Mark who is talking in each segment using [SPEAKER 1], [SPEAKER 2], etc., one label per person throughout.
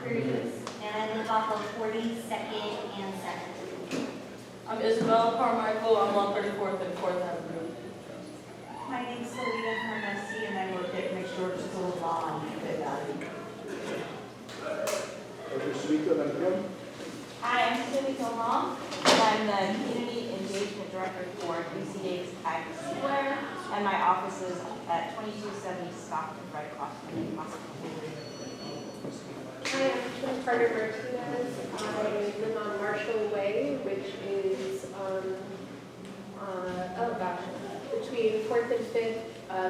[SPEAKER 1] Cruz, and I live off of 42nd and 2nd.
[SPEAKER 2] I'm Isabel Carmichael. I'm on 34th and 4th Avenue.
[SPEAKER 3] My name's Selena Hermesi, and I work at McGeorge's Law on Vega.
[SPEAKER 4] Hi, I'm Sumiko Long, and I'm the Community Engagement Director for DCA's Tiger Square, and my office is at 2270 Stockton, right across from the hospital.
[SPEAKER 5] Hi, I'm Carter Martinez. I live on Marshall Way, which is between 4th and 5th,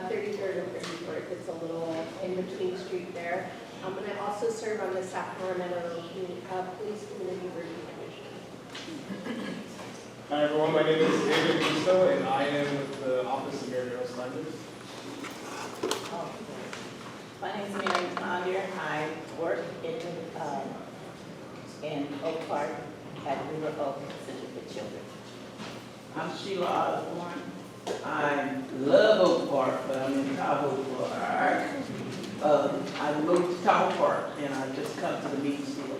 [SPEAKER 5] 33rd and 34th. It's a little in-between street there. And I also serve on the Sacramento Police Community Review Commission.
[SPEAKER 6] Hi everyone, my name is David Gusto, and I am with the Office of Mayor Slanders.
[SPEAKER 7] My name is Mary Condier. I work in Oak Park at River Oak Center for Children. I'm Sheila Osborne. I love Oak Park, but I'm in Tahoe Park. I moved to Tahoe Park, and I just come to the meeting still ago.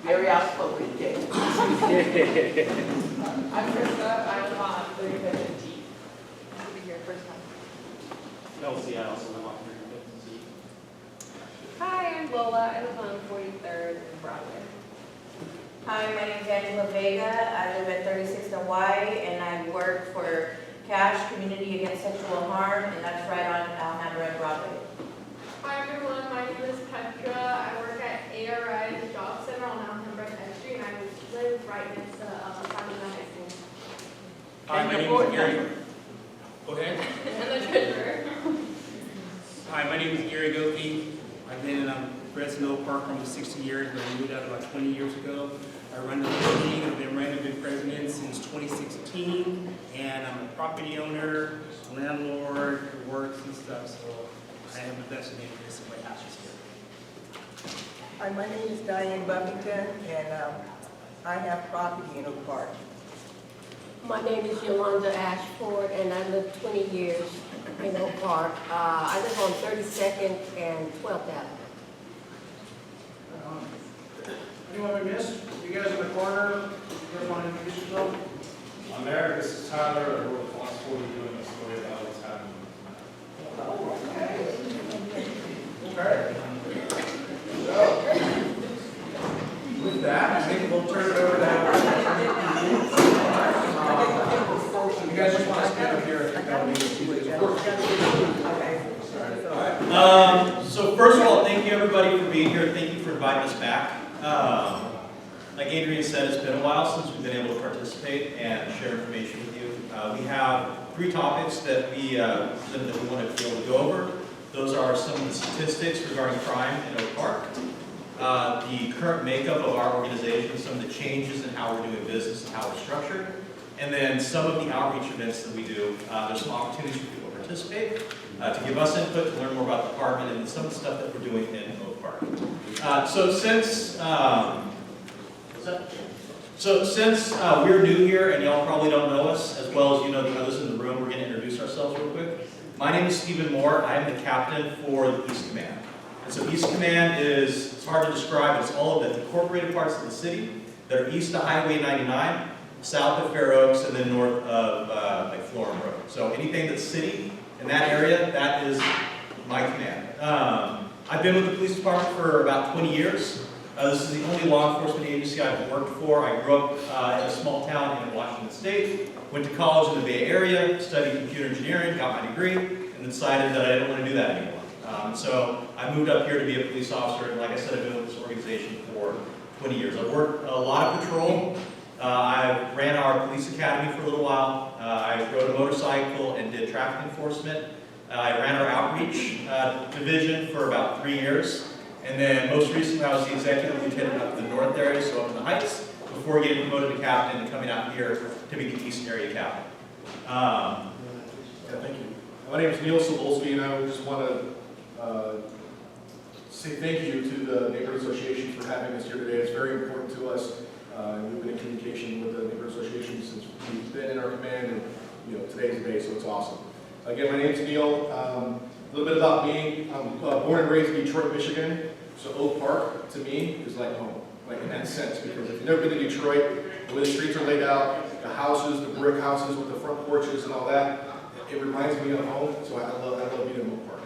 [SPEAKER 7] Very outspoken, Jay.
[SPEAKER 8] I'm Krista. I live on 35th and T. This will be your first time.
[SPEAKER 6] Kelsey, I also live on 35th and T.
[SPEAKER 5] Hi, I'm Lola. I live on 43rd and Broadway.
[SPEAKER 4] Hi, my name is Angela Vega. I live at 36th and Y, and I work for Cash Community Against Sexual Harm, and that's right on Alhambra and Broadway.
[SPEAKER 9] Hi everyone, my name is Petra. I work at ARI, the job center on Alhambra and F Street, and I live right next to Sacramento High School.
[SPEAKER 10] Hi, my name is Gary. Go ahead.
[SPEAKER 9] And the treasurer.
[SPEAKER 10] Hi, my name is Gary Gopi. I've been in Fresno Park for almost 60 years, but I moved out about 20 years ago. I run the building. I've been running the president since 2016, and I'm a property owner, landlord, works and stuff, so I am the best in interest in my house here.
[SPEAKER 11] Hi, my name is Diane Buffington, and I have property in Oak Park.
[SPEAKER 5] My name is Yolanda Ashford, and I lived 20 years in Oak Park. I live on 32nd and 12th Avenue.
[SPEAKER 6] Anyone we missed? You guys in the corner, you guys want to introduce yourself?
[SPEAKER 12] I'm Eric, this is Tyler, I wrote the last 40 doing the story about what's happening.
[SPEAKER 6] Oh, okay. Okay. So, with that, I think we'll turn it over to you guys just want to stand up here and tell me
[SPEAKER 13] So first of all, thank you everybody for being here. Thank you for inviting us back. Like Adrian said, it's been a while since we've been able to participate and share information with you. We have 3 topics that we want to be able to go over. Those are some of the statistics regarding crime in Oak Park, the current makeup of our organization, some of the changes in how we're doing business and how we're structured, and then some of the outreach events that we do. There's some opportunities for people to participate, to give us input, to learn more about the department, and some of the stuff that we're doing in Oak Park. So since we're new here and y'all probably don't know us as well as you know the others in the room, we're going to introduce ourselves real quick. My name is Stephen Moore. I am the captain for the East Command. And so East Command is, it's hard to describe, it's all of the incorporated parts of the city that are east of Highway 99, south of Fair Oaks, and then north of like Florham Road. So anything that's city in that area, that is my command. I've been with the police department for about 20 years. This is the only law enforcement agency I've worked for. I grew up in a small town in Washington State, went to college in the Bay Area, studied computer engineering, got my degree, and decided that I didn't want to do that anymore. So I moved up here to be a police officer, and like I said, I've been with this organization for 20 years. I've worked a lot of patrol. I ran our police academy for a little while. I rode a motorcycle and did traffic enforcement. I ran our outreach division for about 3 years. And then most recently, I was the executive lieutenant up in the north area, so up in the Heights, before getting promoted to captain and coming out here to be the East area captain.
[SPEAKER 6] Yeah, thank you. My name is Neil Sobolski, and I just want to say thank you to the Neighborhood Association for having us here today. It's very important to us. We've been in communication with the Neighborhood Association since we've been in our command, and today's the day, so it's awesome. Again, my name is Neil. little bit about me. I'm born and raised in Detroit, Michigan. So Oak Park, to me, is like home, like in that sense. Because if you've never been to Detroit, the way the streets are laid out, the houses, the brick houses with the front porches and all that, it reminds me of home. So I love being in Oak Park.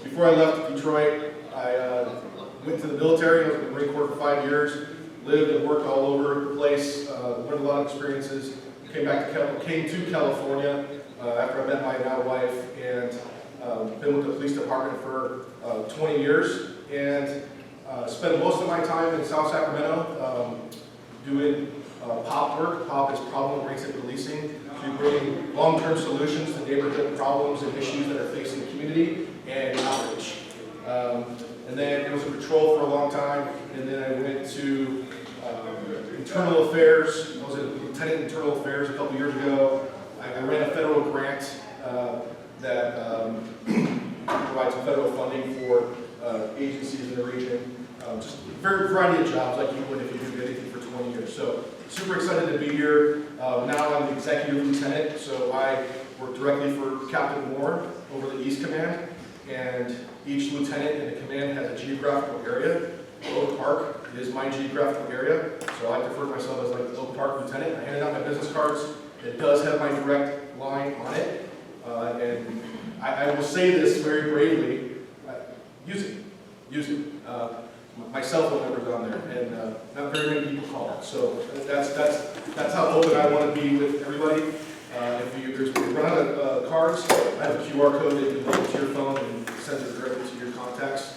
[SPEAKER 6] Before I left Detroit, I went to the military. I was in the Marine Corps for 5 years. Lived and worked all over the place. Learned a lot of experiences. Came to California after I met my now wife, and been with the police department for 20 years, and spent most of my time in South Sacramento doing POP work. POP is problem-oriented policing. So you bring long-term solutions to neighborhood problems and issues that are facing the community and outreach. And then it was a patrol for a long time, and then I went to internal affairs. I was a lieutenant in internal affairs a couple years ago. I ran a federal grant that provides federal funding for agencies in the region. Just a very variety of jobs like you would if you did anything for 20 years. So super excited to be here. Now I'm the executive lieutenant, so I work directly for Captain Moore over the East Command. And each lieutenant in the command has a geographical area. Oak Park is my geographical area, so I like to refer to myself as like the Oak Park lieutenant. I handed out my business cards. It does have my direct line on it. And I will say this very bravely, use it. My cell phone number's on there, and not very many people call it. So that's how open I want to be with everybody. If you run out of cards, I have a QR code that you can link to your phone and send it directly to your contacts.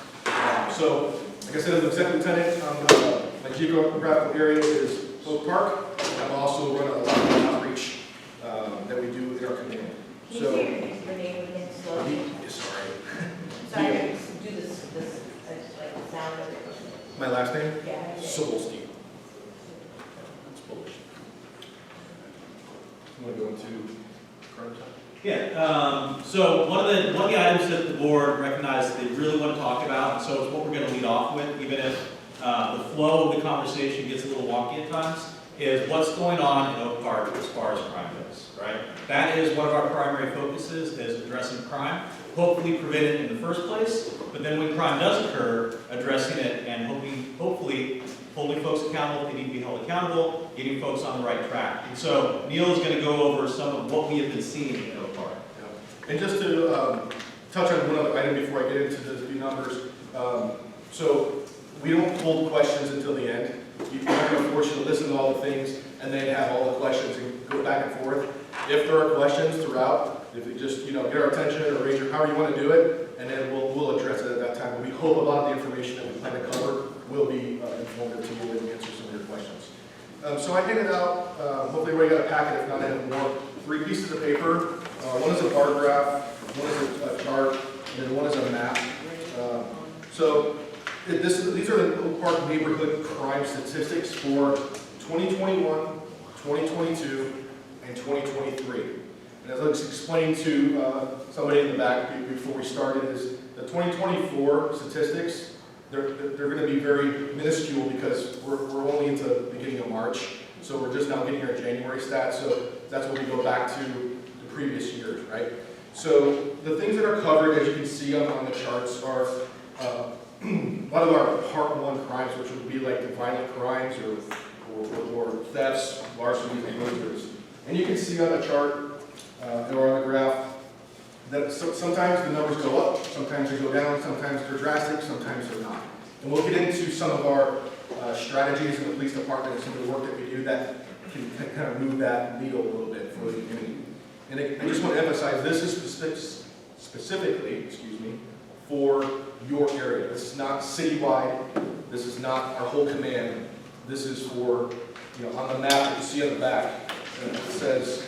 [SPEAKER 6] So, like I said, as an executive lieutenant, my geographical area is Oak Park, and I'm also running a lot of outreach that we do in our command.
[SPEAKER 4] Can you say your name again slowly?
[SPEAKER 6] Sorry.
[SPEAKER 4] Sorry, I just do this like the sound of it.
[SPEAKER 6] My last name?
[SPEAKER 4] Yeah.
[SPEAKER 6] Sobolski. It's Polish. You want to go into current time?
[SPEAKER 13] Yeah, so one of the items that the board recognized they really want to talk about, and so it's what we're going to lead off with, even if the flow of the conversation gets a little wonky at times, is what's going on in Oak Park as far as crime goes, right? That is one of our primary focuses, is addressing crime, hopefully prevent it in the first place, but then when crime does occur, addressing it and hopefully holding folks accountable if they need to be held accountable, getting folks on the right track. And so Neil is going to go over some of what we have been seeing in Oak Park.
[SPEAKER 6] Yeah. And just to touch on one other item before I get into the few numbers. So we don't hold questions until the end. We're going to force you to listen to all the things and then have all the questions and go back and forth. If there are questions throughout, if you just get our attention or raise your however you want to do it, and then we'll address it at that time. But we hope a lot of the information that we plan to cover will be informative to you and answer some of your questions. So I handed out, hopefully everybody got a packet, if not I have more, 3 pieces of paper. One is a bar graph, one is a chart, and then one is a map. These are the Oak Park neighborhood crime statistics for 2021, 2022, and 2023. And as I was explained to somebody in the back before we started, is the 2024 statistics, they're going to be very minuscule because we're only into the beginning of March, so we're just now getting our January stats, so that's when we go back to the previous years, right? So the things that are covered, as you can see on the charts, are a lot of our Part 1 crimes, which would be like the violent crimes or thefts, larcenies, and burglaries. And you can see on the chart or on the graph that sometimes the numbers go up, sometimes they go down, sometimes they're drastic, sometimes they're not. And we'll get into some of our strategies in the police department and some of the work that we do that can kind of move that needle a little bit for the community. And I just want to emphasize, this is specifically, for your area. This is not citywide. This is not our whole command. This is for, on the map that you see on the back, it says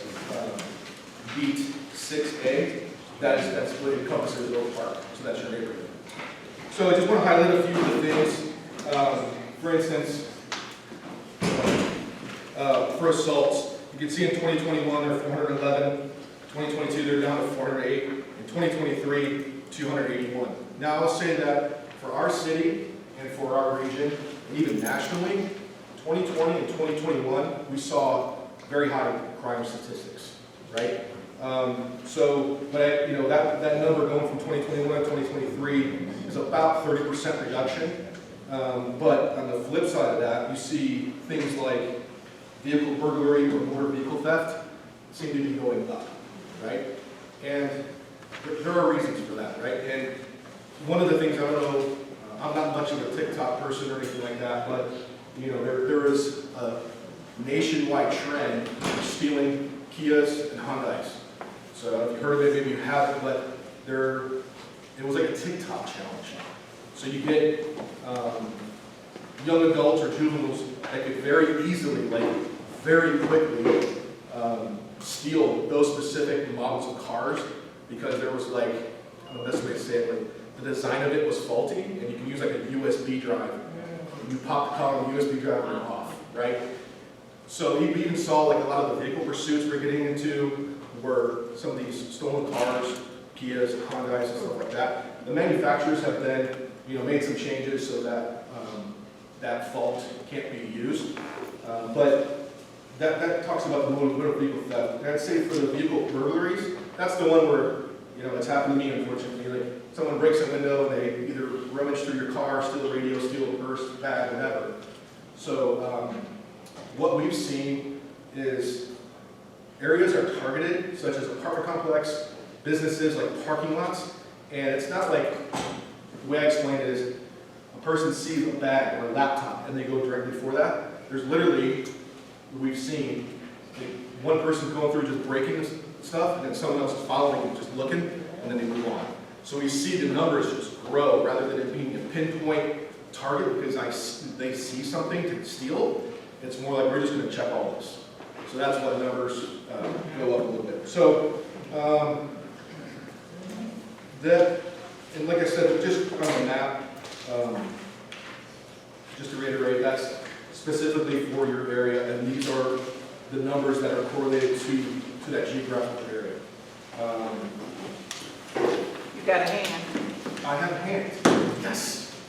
[SPEAKER 6] beat 6A. That's what it encompasses Oak Park. So that's your neighborhood. So I just want to highlight a few of the things. For instance, for assaults, you can see in 2021 there are 411. 2022 they're down to 408. In 2023, 281. Now I'll say that for our city and for our region, and even nationally, 2020 and 2021 we saw very high crime statistics, right? So, but that number going from 2021 to 2023 is about 30% reduction. But on the flip side of that, you see things like vehicle burglary or motor vehicle theft seem to be going up, right? And there are reasons for that, right? And one of the things, I don't know, I'm not much of a TikTok person or anything like that, but there is a nationwide trend of stealing Kias and Hyundais. So I don't know if you've heard of it, maybe you haven't, but it was like a TikTok challenge. So you get young adults or juveniles that could very easily, very quickly steal those specific models of cars because there was the best way to say it, the design of it was faulty, and you can use like a USB drive. You pop the car on the USB drive and you're off, right? So we even saw like a lot of the vehicle pursuits we're getting into were some of these stolen cars, Kias, Hyundais, and stuff like that. The manufacturers have then, made some changes so that that fault can't be used. But that talks about the motor vehicle theft. I'd say for the vehicle burglaries, that's the one where, it's happened to me, unfortunately. Like someone breaks a window and they either rummage through your car, steal a radio, steal a purse, bag, whatever. So what we've seen is areas are targeted, such as apartment complex, businesses like parking lots, and it's not like, the way I explain it is, a person sees a bag or a laptop and they go directly for that. There's literally, we've seen, one person going through just breaking stuff, and then someone else is following and just looking, and then they move on. So we see the numbers just grow, rather than it being a pinpoint target because they see something to steal. It's more like, we're just going to check all this. So that's why the numbers go up a little bit. So, and like I said, just on the map, just to reiterate, that's specifically for your area, and these are the numbers that are correlated to that geographical area.
[SPEAKER 11] You got a hand.
[SPEAKER 6] I have a hand. Yes.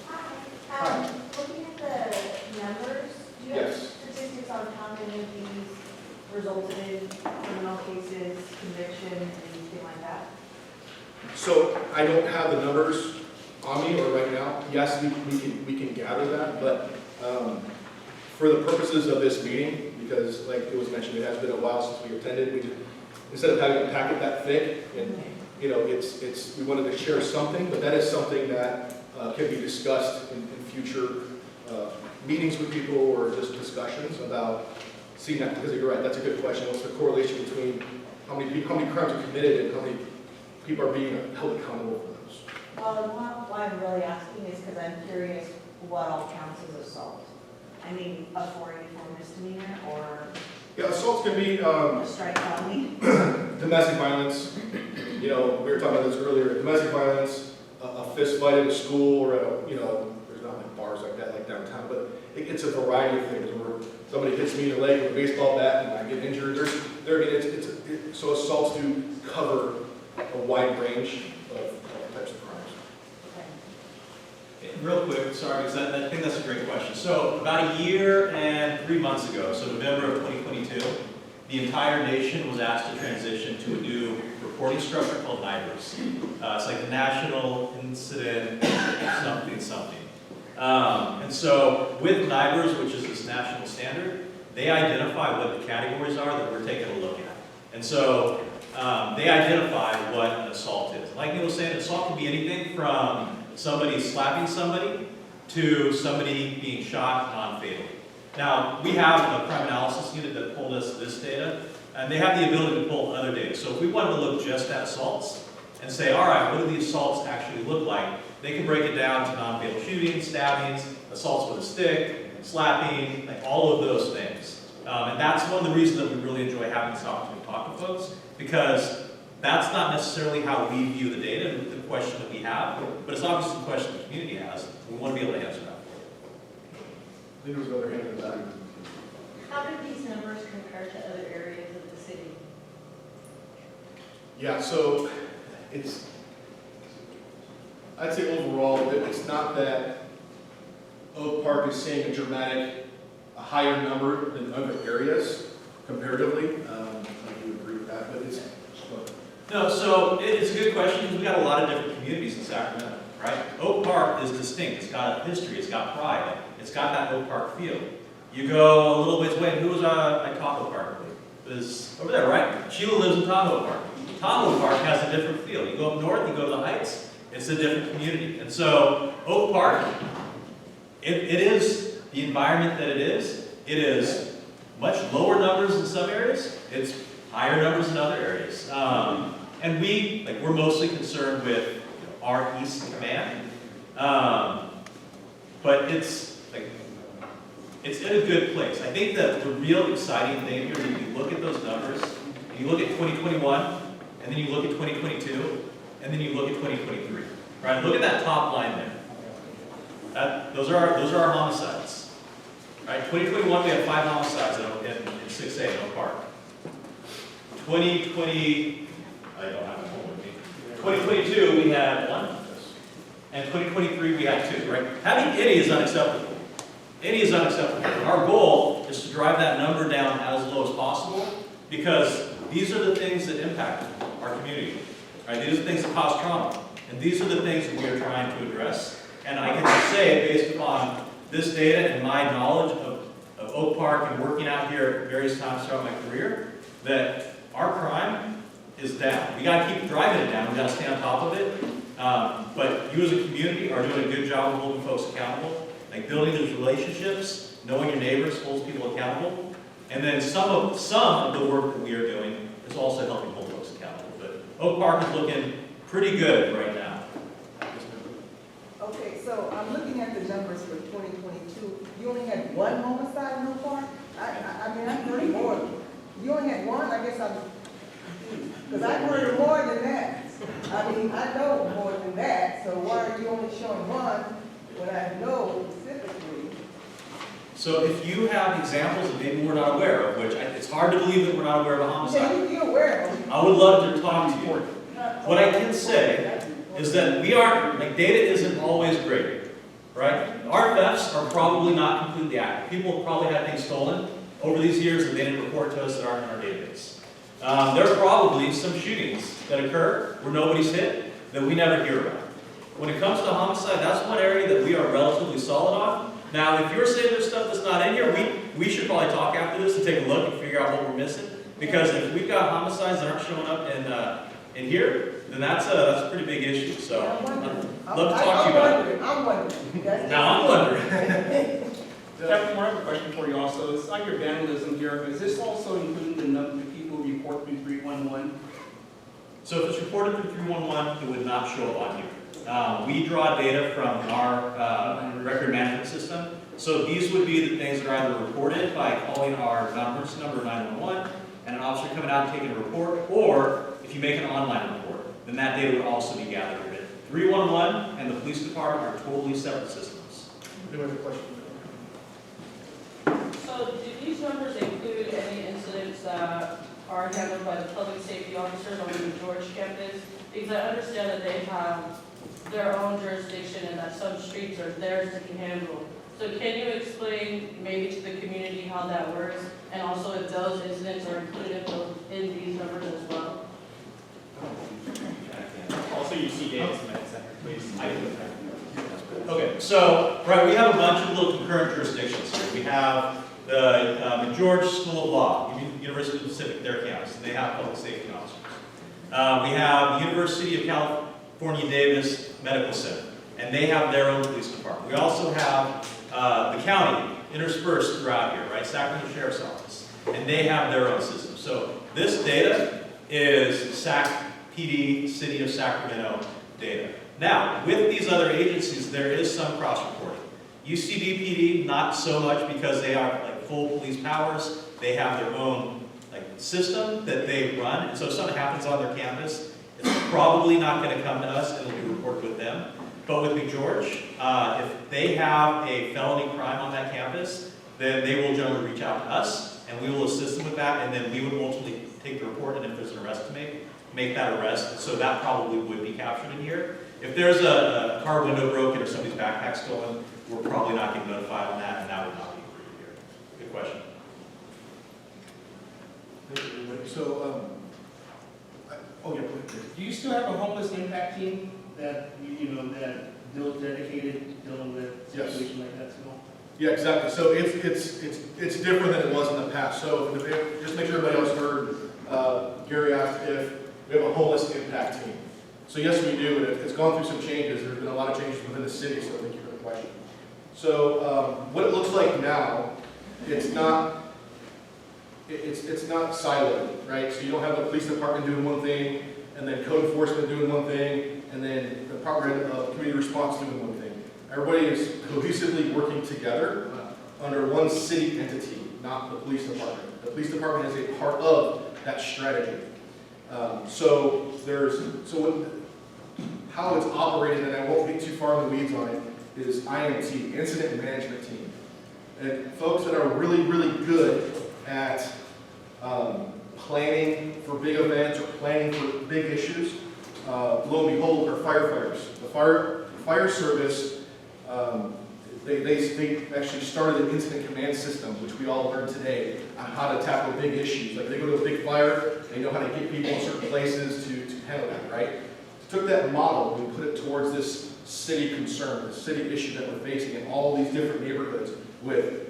[SPEAKER 3] Hi. Looking at the numbers, do you have
[SPEAKER 6] Yes.
[SPEAKER 3] statistics on how many of these resulted in criminal cases, conviction, anything like that?
[SPEAKER 6] So I don't have the numbers on me or right now. Yes, we can gather that, but for the purposes of this meeting, because like it was mentioned, it has been a while since we attended, we just, instead of having a packet that thick, and we wanted to share something, but that is something that can be discussed in future meetings with people or just discussions about seeing that, because you're right, that's a good question. What's the correlation between how many crimes are committed and how many people are being held accountable for those?
[SPEAKER 3] Well, why I'm really asking is because I'm curious what all counts as assault. I mean, a 484 misdemeanor or
[SPEAKER 6] Yeah, assaults can be
[SPEAKER 3] a strike felony?
[SPEAKER 6] domestic violence. We were talking about this earlier. Domestic violence, a fist fight at a school or at there's not like bars like that like downtown, but it's a variety of things where somebody hits me in the leg with a baseball bat and I get injured. So assaults do cover a wide range of types of crimes.
[SPEAKER 13] Real quick, sorry, because I think that's a great question. So about a year and 3 months ago, so November of 2022, the entire nation was asked to transition to a new reporting structure called NIBRS. It's like the National Incident something. And so with NIBRS, which is this national standard, they identify what the categories are that we're taking a look at. And so they identify what an assault is. Like Neil was saying, assault can be anything from somebody slapping somebody to somebody being shot non-fatally. Now, we have a crime analysis unit that pulled us this data, and they have the ability to pull other data. So if we wanted to look just at assaults and say, all right, what do the assaults actually look like? They can break it down to non-fatal shootings, stabbings, assaults with a stick, slapping, like all of those things. And that's one of the reasons that we really enjoy having this opportunity to talk to folks, because that's not necessarily how we view the data and the question that we have, but it's obviously the question the community has. We want to be able to answer that.
[SPEAKER 6] I think there was another hand in the back.
[SPEAKER 8] How do these numbers compare to other areas of the city?
[SPEAKER 6] Yeah, so I'd say overall, it's not that Oak Park is seeing a higher number than other areas comparatively. I do agree with that, but
[SPEAKER 13] No, so it's a good question because we got a lot of different communities in Sacramento, right? Oak Park is distinct. It's got a history. It's got pride. It's got that Oak Park feel. You go a little ways away. Who was at Tahoe Park? It was over there, right? Sheila lives in Tahoe Park. Tahoe Park has a different feel. You go up north, you go to the Heights, it's a different community. And so Oak Park, it is the environment that it is. It is much lower numbers in some areas. It's higher numbers in other areas. And we're mostly concerned with our East Command. But it's in a good place. I think that the real exciting thing here is if you look at those numbers, and you look at 2021, and then you look at 2022, and then you look at 2023. Right? Look at that top line there. Those are our homicides. Right? 2021 we had 5 homicides in 6A in Oak Park. 2020, I don't have it home with me. 2022 we had 1, and 2023 we had 2. Right? Having any is unacceptable. Any is unacceptable. Our goal is to drive that number down as low as possible because these are the things that impact our community. Right? These are the things that cause trauma. And these are the things that we are trying to address. And I can say, based upon this data and my knowledge of Oak Park and working out here various times throughout my career, that our crime is down. We got to keep driving it down. We got to stay on top of it. But you as a community are doing a good job of holding folks accountable. Like building those relationships, knowing your neighbors holds people accountable. And then some of the work that we are doing is also helping hold folks accountable. But Oak Park is looking pretty good right now.
[SPEAKER 11] Okay, so I'm looking at the numbers for 2022. You only had 1 homicide in Oak Park? I mean, I'm heard more. You only had 1? I guess I'm confused. Because I heard more than that. I mean, I know more than that. So why are you only showing 1 when I know specifically?
[SPEAKER 13] So if you have examples that maybe we're not aware of, which it's hard to believe that we're not aware of a homicide.
[SPEAKER 11] Yeah, you're aware of them.
[SPEAKER 13] I would love to talk to you. What I can say is that data isn't always great, right? Our thefts are probably not completely accurate. People have probably had things stolen over these years that they didn't report to us that aren't in our database. There are probably some shootings that occur where nobody's hit that we never hear about. When it comes to homicide, that's one area that we are relatively solid on. Now, if you're saying there's stuff that's not in here, we should probably talk after this and take a look and figure out what we're missing. Because if we've got homicides that aren't showing up in here, then that's a pretty big issue. So I'd love to talk to you about it.
[SPEAKER 11] I'm wondering.
[SPEAKER 13] Now I'm wondering.
[SPEAKER 10] Captain, I have a question for you also. It's like your vandalism here. Is this also including the number of people who report through 311?
[SPEAKER 13] So if it's reported through 311, it would not show up on here. We draw data from our record management system. So these would be the things that are either reported by calling our emergency number 911 and an officer coming out and taking a report, or if you make an online report, then that data would also be gathered. 311 and the police department are totally separate systems.
[SPEAKER 6] Any other questions?
[SPEAKER 2] So do these numbers include any incidents that are handled by the public safety officers on the George campus? Because I understand that they have their own jurisdiction and that some streets are theirs to be handled. So can you explain maybe to the community how that works, and also if those incidents are included in these numbers as well?
[SPEAKER 12] Also, you see data from that center, please.
[SPEAKER 13] Okay, so, we have a bunch of little concurrent jurisdictions here. We have the George School of Law, University of the Pacific, their campus, and they have public safety officers. We have the University of California Davis Medical Center, and they have their own police department. We also have the county interspersed throughout here, right? Sacramento Sheriff's Office, and they have their own system. So this data is SacPD, City of Sacramento data. Now, with these other agencies, there is some cross-reporting. UCDPD, not so much because they are like full police powers. They have their own system that they run, and so if something happens on their campus, it's probably not going to come to us, and it'll be reported with them. But with McGeorge, if they have a felony crime on that campus, then they will generally reach out to us, and we will assist them with that, and then we would ultimately take the report, and if there's an arrest to make that arrest. So that probably would be captured in here. If there's a car window broken or somebody's backpack stolen, we're probably not getting notified on that, and that would not be included here. Good question.
[SPEAKER 6] So,
[SPEAKER 10] Oh, yeah, do you still have a homeless impact team that, that deals dedicated, dealing with
[SPEAKER 6] Yes.
[SPEAKER 10] situations like that too?
[SPEAKER 6] Yeah, exactly. So it's different than it was in the past. So just make sure everybody else heard, Gary asked if we have a homeless impact team. So yes, we do, and it's gone through some changes. There's been a lot of changes within the city, so thank you for the question. So what it looks like now, it's not siloed, right? So you don't have the police department doing one thing, and then code enforcement doing one thing, and then the Department of Community Response doing one thing. Everybody is cohesively working together under one city entity, not the police department. The police department is a part of that strategy. How it's operated, and I won't get too far in the weeds on it, is IMT, Incident Management Team. And folks that are really, really good at planning for big events or planning for big issues, lo and behold, are firefighters. The fire service, they actually started an incident command system, which we all learned today, on how to tackle big issues. Like they go to a big fire, they know how to get people in certain places to handle that, right? Took that model and we put it towards this city concern, the city issue that we're facing in all these different neighborhoods with,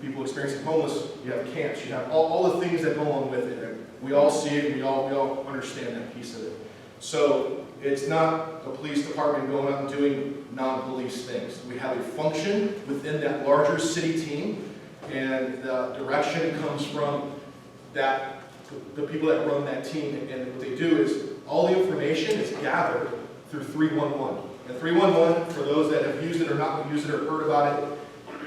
[SPEAKER 6] people experiencing homeless, you have camps, you have all the things that go along with it. We all see it, we all understand that piece of it. So it's not the police department going out and doing non-police things. We have a function within that larger city team, and the direction comes from the people that run that team. And what they do is all the information is gathered through 311. And 311, for those that have used it or not used it or heard about it,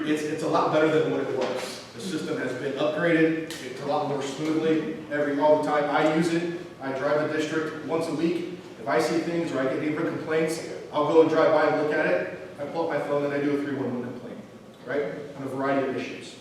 [SPEAKER 6] it's a lot better than what it was. The system has been upgraded. It's a lot more smoothly all the time. I use it. I drive the district once a week. If I see things or I get neighborhood complaints, I'll go and drive by and look at it. I pull up my phone and I do a 311 complaint, right? On a variety of issues.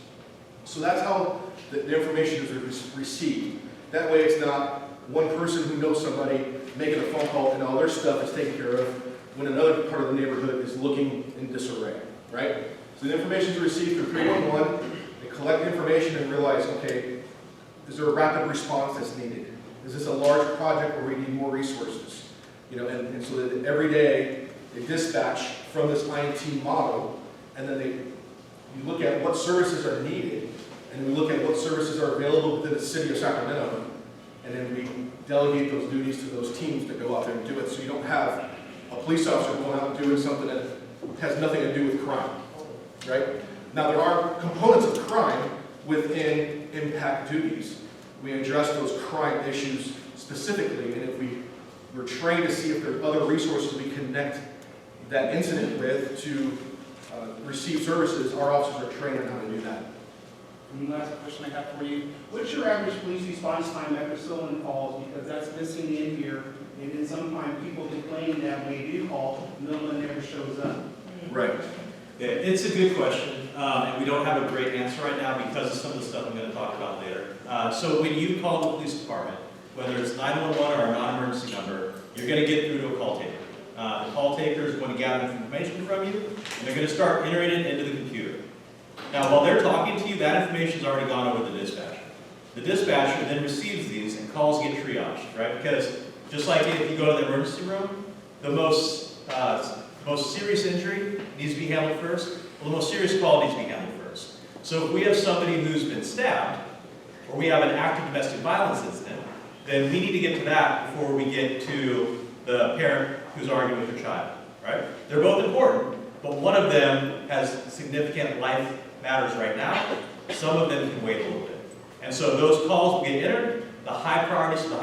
[SPEAKER 6] So that's how the information is received. That way it's not one person who knows somebody making a phone call and all their stuff is taken care of when another part of the neighborhood is looking in disarray, right? So the information is received through 311. They collect information and realize, okay, is there a rapid response that's needed? Is this a large project where we need more resources? And so that every day they dispatch from this IMT model, and then you look at what services are needed, and we look at what services are available within the city of Sacramento, and then we delegate those duties to those teams to go out there and do it. So you don't have a police officer going out and doing something that has nothing to do with crime, right? Now there are components of crime within impact duties. We address those crime issues specifically, and if we're trained to see if there are other resources we connect that incident with to receive services, our officers are trained on how to do that.
[SPEAKER 10] And the last question I have for you, what's your average police response time after someone calls? Because that's missing in here, and then sometimes people complain that when they do call, no one ever shows up.
[SPEAKER 13] Right. Yeah, it's a good question, and we don't have a great answer right now because of some of the stuff I'm going to talk about later. So when you call the police department, whether it's 911 or a non-emergency number, you're going to get through to a call taker. The call taker is going to gather information from you, and they're going to start entering it into the computer. Now, while they're talking to you, that information has already gone over to the dispatcher. The dispatcher then receives these, and calls get triaged, right? Because just like if you go to the emergency room, the most serious injury needs to be handled first. Well, the most serious call needs to be handled first. So if we have somebody who's been stabbed, or we have an active domestic violence incident, then we need to get to that before we get to the parent who's arguing with their child, right? They're both important, but one of them has significant life matters right now. Some of them can wait a little bit. And so those calls will get entered. The high priorities, the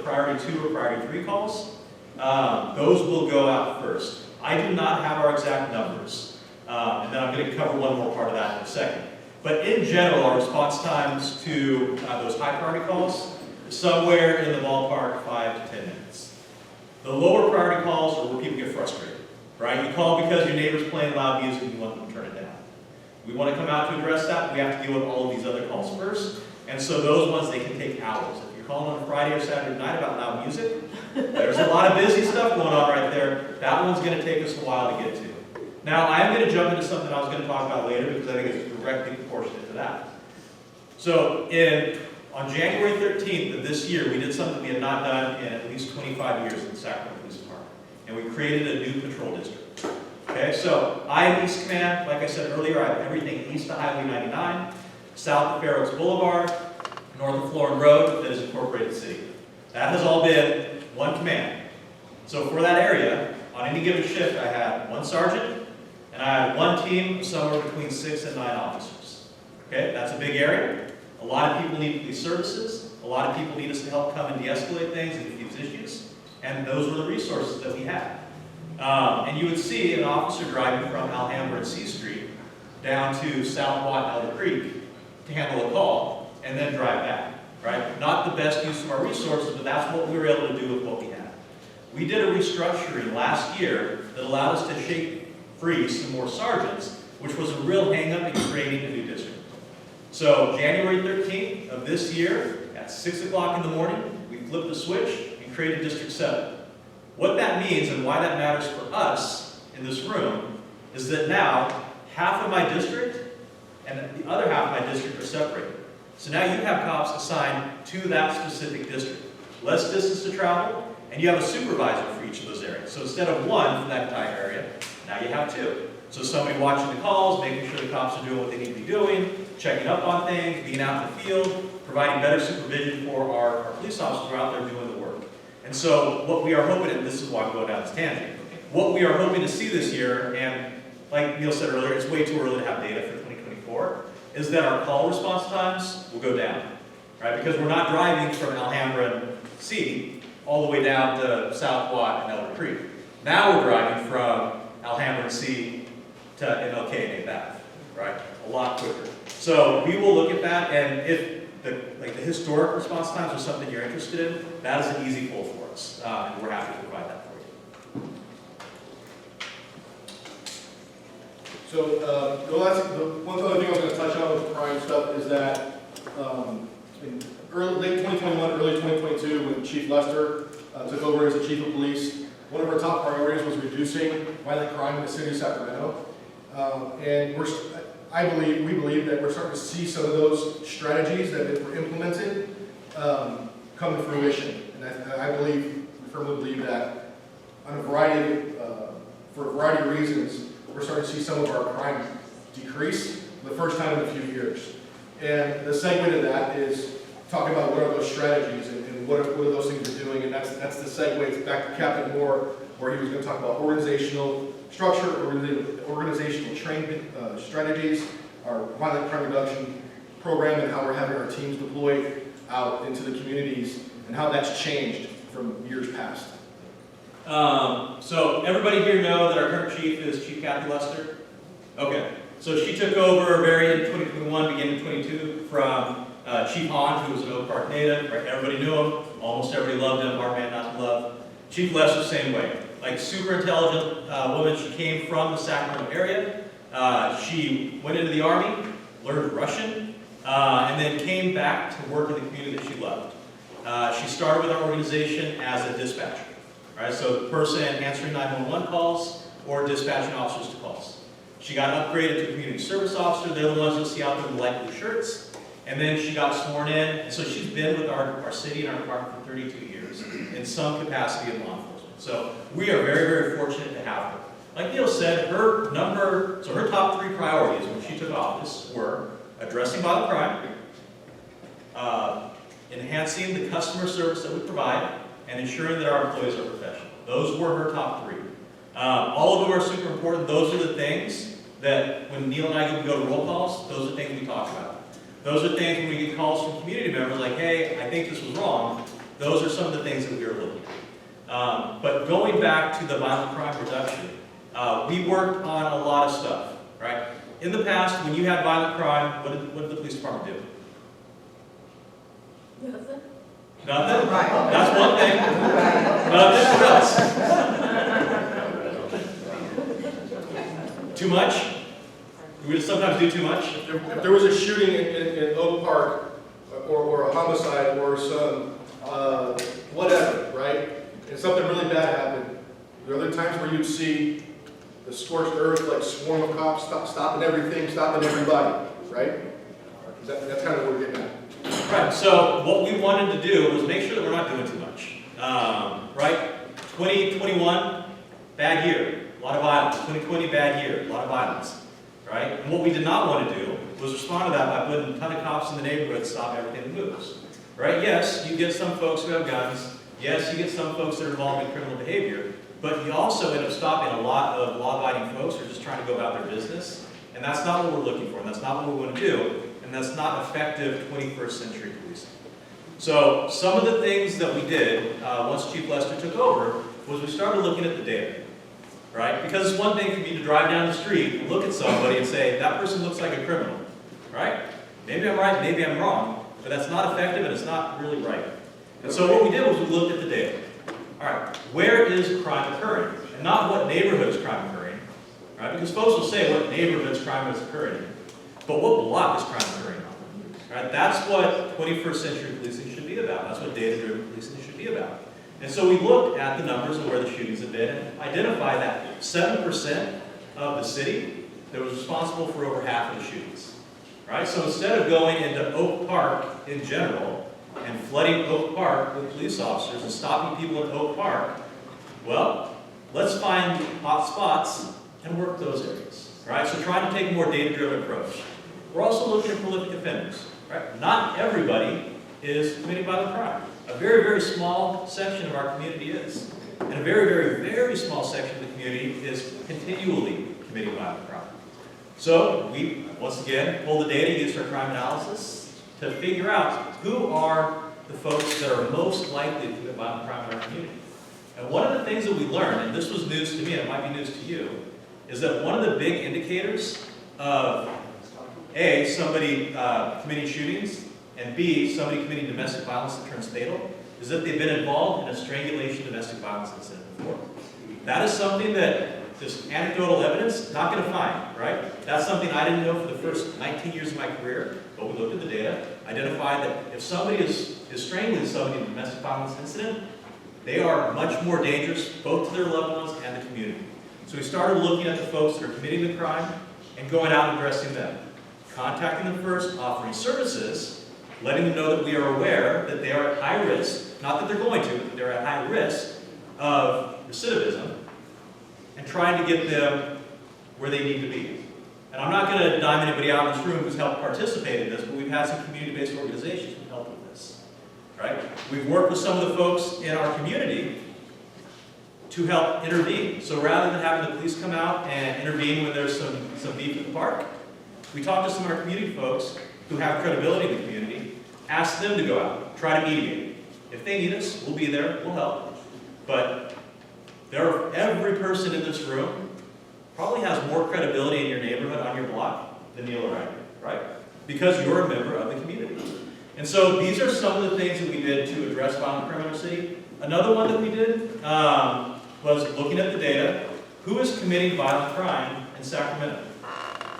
[SPEAKER 13] priority 2 or priority 3 calls, those will go out first. I do not have our exact numbers, and then I'm going to cover one more part of that in a second. But in general, our response times to those high priority calls is somewhere in the ballpark 5 to 10 minutes. The lower priority calls are where people get frustrated, right? You call because your neighbor's playing loud music and you want them to turn it down. We want to come out to address that. We have to deal with all of these other calls first. And so those ones, they can take hours. If you're calling on a Friday or Saturday night about loud music, there's a lot of busy stuff going on right there. That one's going to take us a while to get to. Now, I am going to jump into something I was going to talk about later because I think it's directly proportionate to that. So in On January 13th of this year, we did something we had not done in at least 25 years in the Sacramento Police Department, and we created a new patrol district. Okay, so I am East Command. Like I said earlier, I have everything east of Highway 99, south of Fair Oaks Boulevard, north of Florin Road, that is incorporated city. That has all been one command. So for that area, on any given shift, I had one sergeant, and I had one team of somewhere between 6 and 9 officers. Okay, that's a big area. A lot of people need police services. A lot of people need us to help come and de-escalate things and diffuse issues. And those were the resources that we had. And you would see an officer driving from Alhambra and C Street down to South Watt and Elder Creek to handle a call and then drive back, right? Not the best use of our resources, but that's what we were able to do with what we had. We did a restructuring last year that allowed us to shake free some more sergeants, which was a real hang-up in creating a new district. So January 13th of this year, at 6 o'clock in the morning, we flipped the switch and created District 7. What that means and why that matters for us in this room is that now half of my district and the other half of my district are separated. So now you have cops assigned to that specific district. Less distance to travel, and you have a supervisor for each of those areas. So instead of one for that entire area, now you have 2. So somebody watching the calls, making sure the cops are doing what they need to be doing, checking up on things, being out in the field, providing better supervision for our police officers who are out there doing the work. And so what we are hoping, and this is why I'm going down this tangent, what we are hoping to see this year, and like Neil said earlier, it's way too early to have data for 2024, is that our call response times will go down, right? Because we're not driving from Alhambra and C all the way down to South Watt and Elder Creek. Now we're driving from Alhambra and C to MLK and 8th Ave, right? A lot quicker. So we will look at that, and if the historic response times are something you're interested in, that is an easy pull for us, and we're happy to provide that for you.
[SPEAKER 6] So the one other thing I was going to touch on with the crime stuff is that in late 2021, early 2022, when Chief Lester took over as the Chief of Police, one of our top priorities was reducing violent crime in the city of Sacramento. And we believe that we're starting to see some of those strategies that were implemented come to fruition. And I firmly believe that on for a variety of reasons, we're starting to see some of our crime decrease for the first time in a few years. And the segue to that is talking about what are those strategies and what are those things we're doing. And that's the segue. It's back to Captain Moore, where he was going to talk about organizational structure, organizational training strategies, our violent crime reduction program, and how we're having our teams deployed out into the communities, and how that's changed from years past.
[SPEAKER 13] So everybody here know that our current chief is Chief Kathy Lester? Okay. So she took over very in 2021, beginning of 22, from Chief Hahn, who was an Oak Park native. Right? Everybody knew him. Almost everybody loved him. Hard man not to love. Chief Lester, same way. Like, super intelligent woman. She came from the Sacramento area. She went into the Army, learned Russian, and then came back to work in the community that she loved. She started with our organization as a dispatcher. Right? So the person answering 911 calls or dispatching officers to calls. She got upgraded to community service officer. They're the ones you'll see out there in the light blue shirts. And then she got sworn in. And so she's been with our city and our department for 32 years in some capacity in law enforcement. So we are very, very fortunate to have her. Like Neil said, her top 3 priorities when she took office were addressing violent crime, enhancing the customer service that we provide, and ensuring that our employees are professional. Those were her top 3. All of them are super important. Those are the things that when Neil and I go to roll calls, those are things we talk about. Those are things when we get calls from community members like, hey, I think this was wrong. Those are some of the things that we are looking at. But going back to the violent crime reduction, we worked on a lot of stuff, right? In the past, when you had violent crime, what did the police department do?
[SPEAKER 9] Nothing.
[SPEAKER 13] Nothing? Right. That's one thing. Nothing else. Too much? Do we sometimes do too much?
[SPEAKER 6] If there was a shooting in Oak Park, or a homicide, or some whatever, right? And something really bad happened, there are other times where you'd see the scorched earth, like swarm of cops stopping everything, stopping everybody, right? That's kind of what we're getting at.
[SPEAKER 13] Right, so what we wanted to do was make sure that we're not doing too much. Right? 2021, bad year, a lot of violence. 2020, bad year, a lot of violence. Right? And what we did not want to do was respond to that by putting a ton of cops in the neighborhood to stop everything that moves. Right? Yes, you get some folks who have guns. Yes, you get some folks that are involved in criminal behavior. But you also end up stopping a lot of law-abiding folks who are just trying to go about their business. And that's not what we're looking for, and that's not what we want to do. And that's not effective 21st century policing. So some of the things that we did once Chief Lester took over was we started looking at the data, right? Because it's one thing for me to drive down the street and look at somebody and say, that person looks like a criminal, right? Maybe I'm right, maybe I'm wrong, but that's not effective and it's not really right. And so what we did was we looked at the data. All right, where is crime occurring? And not what neighborhood is crime occurring, right? Because folks will say what neighborhoods crime is occurring in. But what block is crime occurring on? Right? That's what 21st century policing should be about. That's what data-driven policing should be about. And so we looked at the numbers of where the shootings have been and identified that 7% of the city that was responsible for over half of the shootings. Right? So instead of going into Oak Park in general and flooding Oak Park with police officers and stopping people in Oak Park, well, let's find hot spots and work those areas. Right? So trying to take a more data-driven approach. We're also looking at prolific offenders, right? Not everybody is committing violent crime. A very, very small section of our community is. And a very, very, very small section of the community is continually committing violent crime. So we, once again, pull the data, use our crime analysis to figure out who are the folks that are most likely to commit violent crime in our community. And one of the things that we learned, and this was news to me, and it might be news to you, is that one of the big indicators of A, somebody committing shootings, and B, somebody committing domestic violence that turns fatal, is that they've been involved in a strangulation domestic violence incident before. That is something that just anecdotal evidence, not going to find, right? That's something I didn't know for the first 19 years of my career, but we looked at the data, identified that if somebody is strangling somebody in a domestic violence incident, they are much more dangerous both to their loved ones and the community. So we started looking at the folks that are committing the crime and going out and addressing them. Contacting them first, offering services, letting them know that we are aware that they are at high risk, not that they're going to, but they're at high risk of recidivism, and trying to get them where they need to be. And I'm not going to dime anybody out in this room who's helped participate in this, but we've had some community-based organizations who help with this. Right? We've worked with some of the folks in our community to help intervene. So rather than having the police come out and intervene when there's some beef at the park, we talked to some of our community folks who have credibility in the community, ask them to go out, try to mediate. If they need us, we'll be there, we'll help. But every person in this room probably has more credibility in your neighborhood, on your block, than Neil or I do, right? Because you're a member of the community. And so these are some of the things that we did to address violent crime in our city. Another one that we did was looking at the data. Who is committing violent crime in Sacramento?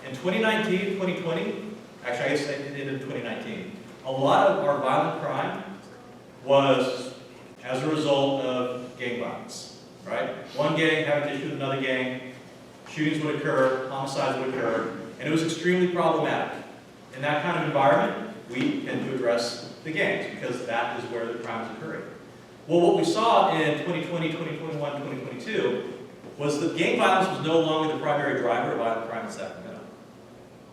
[SPEAKER 13] In 2019, 2020, actually I guess I did it in 2019, a lot of our violent crime was as a result of gang violence, right? One gang having to shoot another gang, shootings would occur, homicides would occur, and it was extremely problematic. In that kind of environment, we tend to address the gangs because that is where the crime is occurring. Well, what we saw in 2020, 2021, 2022 was that gang violence was no longer the primary driver of violent crime in Sacramento.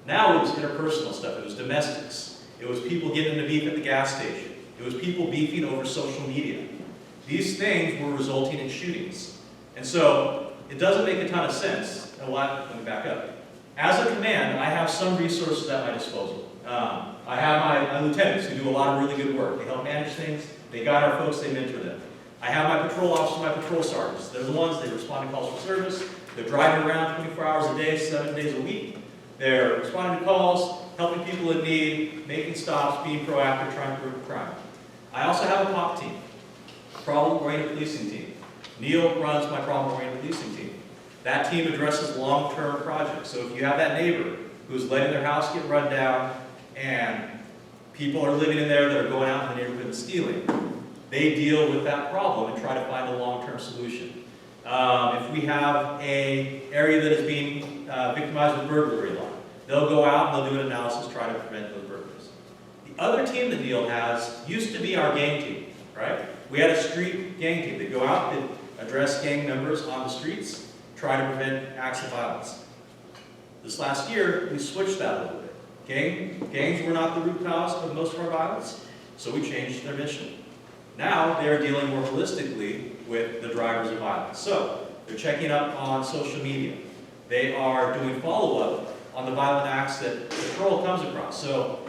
[SPEAKER 13] Now it was interpersonal stuff, it was domestics, it was people getting into beef at the gas station, it was people beefing over social media. These things were resulting in shootings. And so it doesn't make a ton of sense. And let me back up. As a command, I have some resources at my disposal. I have my lieutenants who do a lot of really good work. They help manage things, they guide our folks, they mentor them. I have my patrol officers, my patrol sergeants. They're the ones that respond to calls for service. They're driving around 24 hours a day, 7 days a week. They're responding to calls, helping people in need, making stops, being proactive, trying to prevent crime. I also have a POP team, problem-oriented policing team. Neil runs my problem-oriented policing team. That team addresses long-term projects. So if you have that neighbor who's letting their house get run down and people are living in there that are going out in the neighborhood and stealing, they deal with that problem and try to find a long-term solution. If we have an area that is being victimized with burglary law, they'll go out and they'll do an analysis, try to prevent those burglaries. The other team the deal has used to be our gang team, right? We had a street gang team that go out and address gang members on the streets, try to prevent acts of violence. This last year, we switched that a little bit. Gangs were not the root cause of most of our violence, so we changed their mission. Now, they're dealing more holistically with the drivers of violence. So, they're checking up on social media. They are doing follow-up on the violent acts that patrol comes across. So,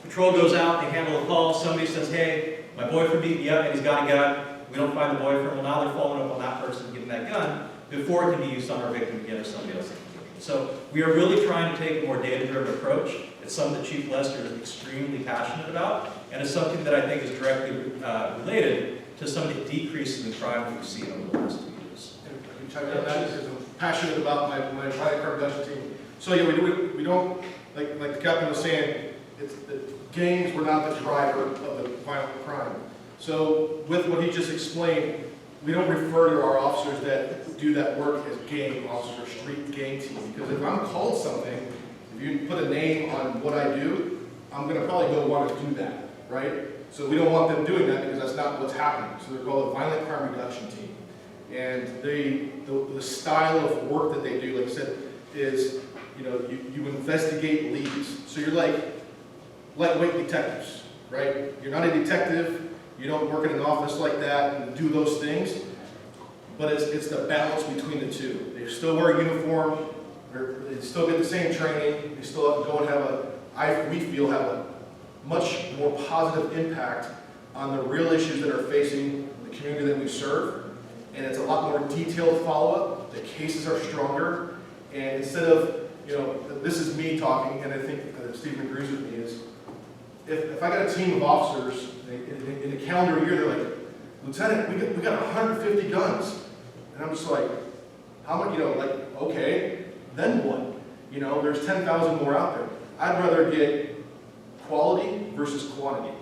[SPEAKER 13] patrol goes out, they handle a call, somebody says, hey, my boyfriend beat me up and he's got a gun. We don't find the boyfriend. Well, now they're following up on that person getting that gun before it can be used on our victim again or somebody else. So we are really trying to take a more data-driven approach. It's something that Chief Lester is extremely passionate about, and it's something that I think is directly related to some of the decreases in crime that we've seen over the last 2 years.
[SPEAKER 6] I can chime in on that because I'm passionate about my violent crime reduction team. So yeah, we don't, like the captain was saying, it's the gangs were not the driver of the violent crime. So with what he just explained, we don't refer to our officers that do that work as gang officers, street gang team. Because if I'm called something, if you put a name on what I do, I'm going to probably go want to do that, right? So we don't want them doing that because that's not what's happening. So they're called a violent crime reduction team. And the style of work that they do, like I said, is, you know, you investigate leads. So you're like lightweight detectives, right? You're not a detective. You don't work in an office like that and do those things, but it's the balance between the two. They still wear a uniform, they still get the same training, they still have to go and we feel have a much more positive impact on the real issues that are facing the community that we serve, and it's a lot more detailed follow-up. The cases are stronger, and instead of, you know, this is me talking, and I think Stephen agrees with me, is if I got a team of officers, in a calendar year, they're like, Lieutenant, we got 150 guns. And I'm just like, how much, you know, like, okay, then what? You know, there's 10,000 more out there. I'd rather get quality versus quantity.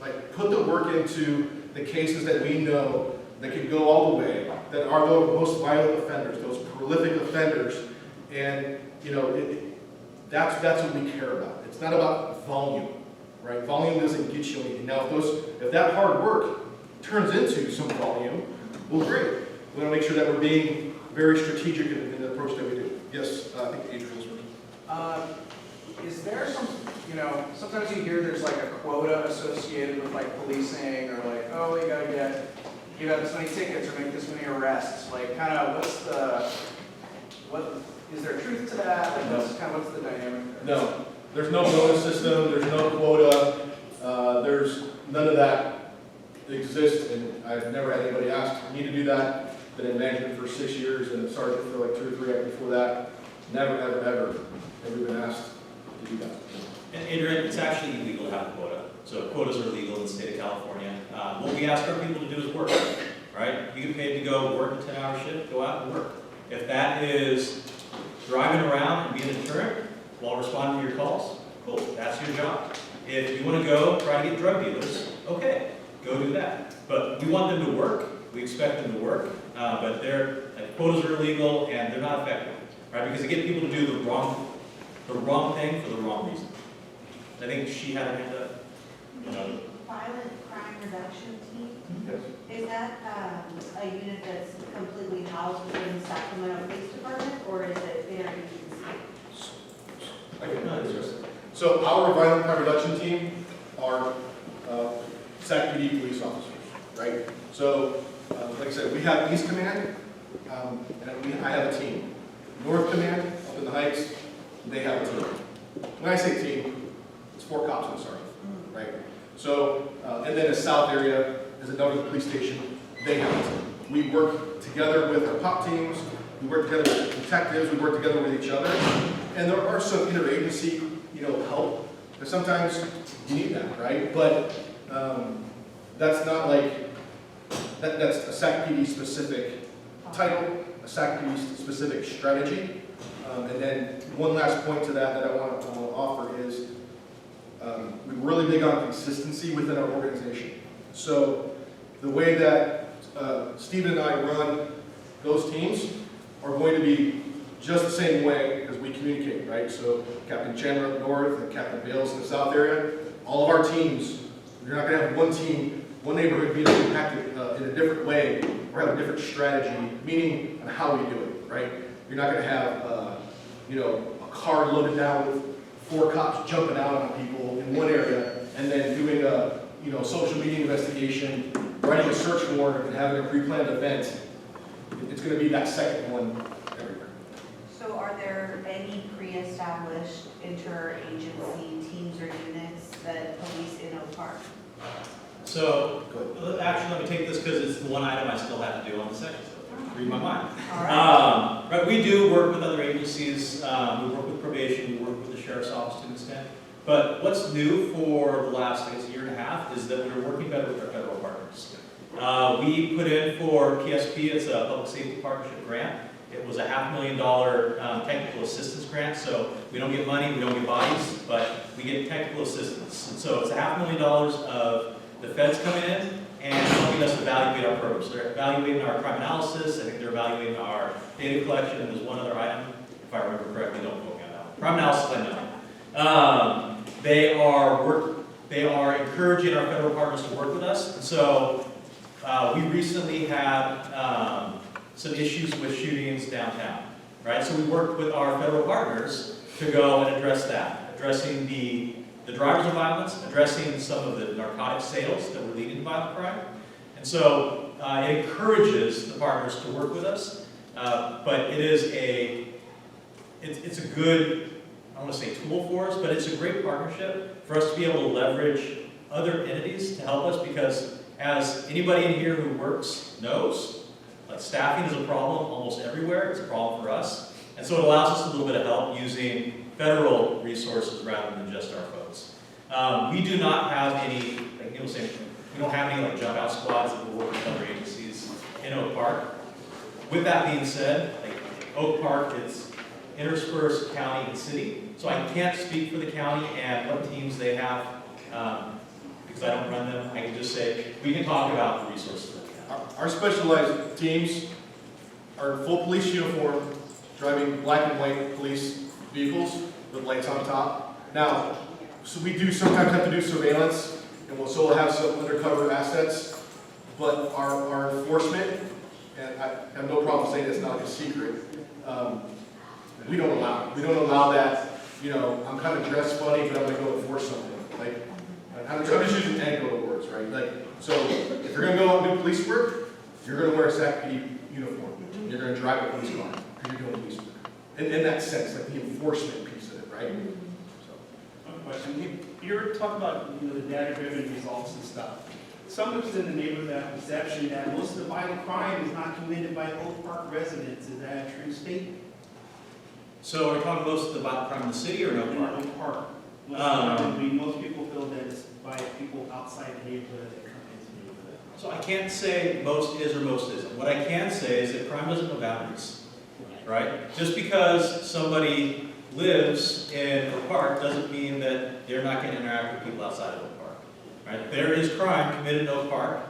[SPEAKER 6] Like, put the work into the cases that we know that can go all the way, that are the most violent offenders, those prolific offenders, and, you know, that's what we care about. It's not about volume. Right? Volume doesn't get you anything. Now, if that hard work turns into some volume, well, great. We want to make sure that we're being very strategic in the approach that we do. Yes, I think Adrian's working.
[SPEAKER 14] Is there some, you know, sometimes you hear there's like a quota associated with like policing, or like, oh, you gotta give out this many tickets or make this many arrests. Like, kind of, is there truth to that? Like, what's the dynamic there?
[SPEAKER 6] No. There's no bonus system, there's no quota, there's none of that exists, and I've never had anybody ask me to do that. Been in management for 6 years and a sergeant for like 2 or 3 years before that. Never, ever, ever been asked to do that.
[SPEAKER 13] And Adrian, it's actually illegal to have a quota. So quotas are illegal in the state of California. What we ask our people to do is work, right? You get paid to go work a 10-hour shift, go out and work. If that is driving around and being a deterrent while responding to your calls, cool, that's your job. If you want to go try to get drug dealers, okay, go do that. But we want them to work, we expect them to work, but quotas are illegal and they're not effective, right? Because they get people to do the wrong thing for the wrong reason. I think she had her hand up.
[SPEAKER 3] Violent crime reduction team,
[SPEAKER 6] Yes.
[SPEAKER 3] is that a unit that's completely housed within the Sacramento Police Department, or is it InterAgency?
[SPEAKER 6] I can answer. So our violent crime reduction team are SacPD police officers, right? So, like I said, we have East Command, and I have a team. North Command, up in the Heights, they have a team. When I say team, it's 4 cops and a sergeant, right? So, and then the South area is another police station, they have a team. We work together with our POP teams, we work together with detectives, we work together with each other, and there are some interagency, help, but sometimes you need that, right? But that's not like, that's a SacPD specific title, a SacPD specific strategy. And then one last point to that I want to offer is we're really big on consistency within our organization. So the way that Stephen and I run those teams are going to be just the same way as we communicate, right? So Captain Chandler up north and Captain Bales in the south area, all of our teams, you're not gonna have one team, one neighborhood being impacted in a different way or have a different strategy, meaning on how we do it, right? You're not gonna have, you know, a car loaded down with 4 cops jumping out on people in one area and then doing a, you know, social media investigation, writing a search warrant and having a pre-planned event. It's gonna be that second one everywhere.
[SPEAKER 3] So are there any pre-established interagency teams or units that police in Oak Park?
[SPEAKER 13] So, actually, let me take this because it's the one item I still have to do on the second, so read my mind.
[SPEAKER 3] All right.
[SPEAKER 13] Right, we do work with other agencies, we work with probation, we work with the sheriff's office to an extent. But what's new for the last, I guess, year and a half is that we're working better with our federal partners. We put in for PSP, it's a public safety partnership grant. It was a $500,000 technical assistance grant, so we don't get money, we don't get bodies, but we get technical assistance. And so it's a $500,000 of the feds coming in and helping us evaluate our programs. They're evaluating our crime analysis, I think they're evaluating our data collection, and there's one other item, if I remember correctly, don't quote me on that one. Crime analysis, I know. They are encouraging our federal partners to work with us. And so we recently had some issues with shootings downtown, right? So we worked with our federal partners to go and address that, addressing the drivers of violence, addressing some of the narcotic sales that were leading to violent crime. And so it encourages the partners to work with us, but it is it's a good, I don't want to say tool for us, but it's a great partnership for us to be able to leverage other entities to help us, because as anybody in here who works knows, like staffing is a problem almost everywhere. It's a problem for us. And so it allows us a little bit of help using federal resources rather than just our folks. We do not have any, like Neil was saying, we don't have any like jump out squads that will work with other agencies in Oak Park. With that being said, like Oak Park, it's interspersed county and city. So I can't speak for the county and what teams they have, because I don't run them. I can just say, we can talk about the resources that we have.
[SPEAKER 6] Our specialized teams are in full police uniform, driving black and white police vehicles with lights on top. Now, so we do sometimes have to do surveillance, and we'll still have some undercover assets, but our enforcement, and I have no problem saying it's not a secret, we don't allow it. We don't allow that, you know, I'm kind of dressed funny, but I'm going to go enforce something. Like, I'm just using anecdotal words, right? Like, so if you're going to go out and do police work, you're going to wear a SacPD uniform. You're going to drive a police car because you're doing police work. In that sense, like the enforcement piece of it, right? So.
[SPEAKER 10] One question. You're talking about, you know, the data-driven results and stuff. Some of us in the neighborhood have a perception that most of the violent crime is not committed by Oak Park residents. Is that a true statement?
[SPEAKER 13] So are we talking most of the violent crime in the city or in Oak Park?
[SPEAKER 10] Oak Park. Most people feel that it's by people outside the neighborhood that come into the neighborhood.
[SPEAKER 13] So I can't say most is or most isn't. What I can say is that crime doesn't know boundaries, right? Just because somebody lives in Oak Park doesn't mean that they're not going to interact with people outside of Oak Park, right? There is crime committed in Oak Park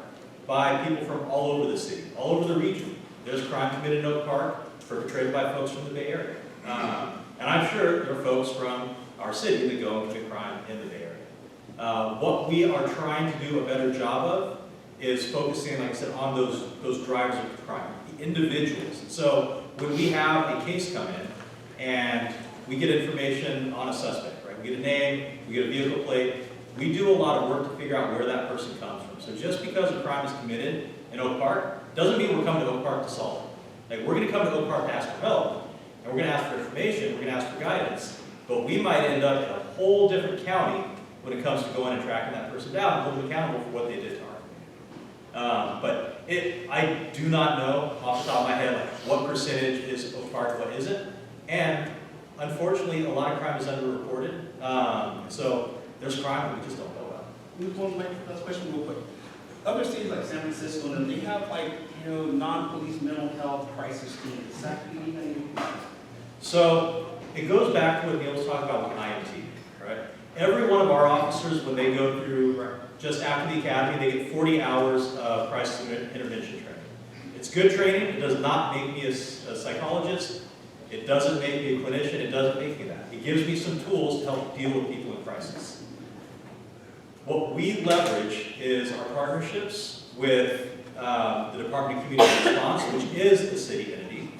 [SPEAKER 13] by people from all over the city, all over the region. There's crime committed in Oak Park perpetrated by folks from the Bay Area. And I'm sure there are folks from our city that go and commit crime in the Bay Area. What we are trying to do a better job of is focusing, like I said, on those drivers of crime, the individuals. So when we have a case come in and we get information on a suspect, right? We get a name, we get a vehicle plate, we do a lot of work to figure out where that person comes from. So just because a crime is committed in Oak Park doesn't mean we're coming to Oak Park to solve it. Like, we're going to come to Oak Park to ask for help, and we're going to ask for information, we're going to ask for guidance, but we might end up in a whole different county when it comes to going and tracking that person down and holding them accountable for what they did to our community. I do not know off the top of my head like, what percentage is Oak Park, what isn't, and unfortunately a lot of crime is underreported, so there's crime that we just don't know about.
[SPEAKER 10] Move on to my last question real quick. Other cities like San Francisco, and they have like, you know, non-police mental health crisis teams. Is that anything?
[SPEAKER 13] So it goes back to what Neil was talking about with IMT, right? Every one of our officers, when they go through just after the academy, they get 40 hours of crisis intervention training. It's good training. It does not make me a psychologist. It doesn't make me a clinician. It doesn't make me that. It gives me some tools to help deal with people in crisis. What we leverage is our partnerships with the Department of Community Response, which is the city entity,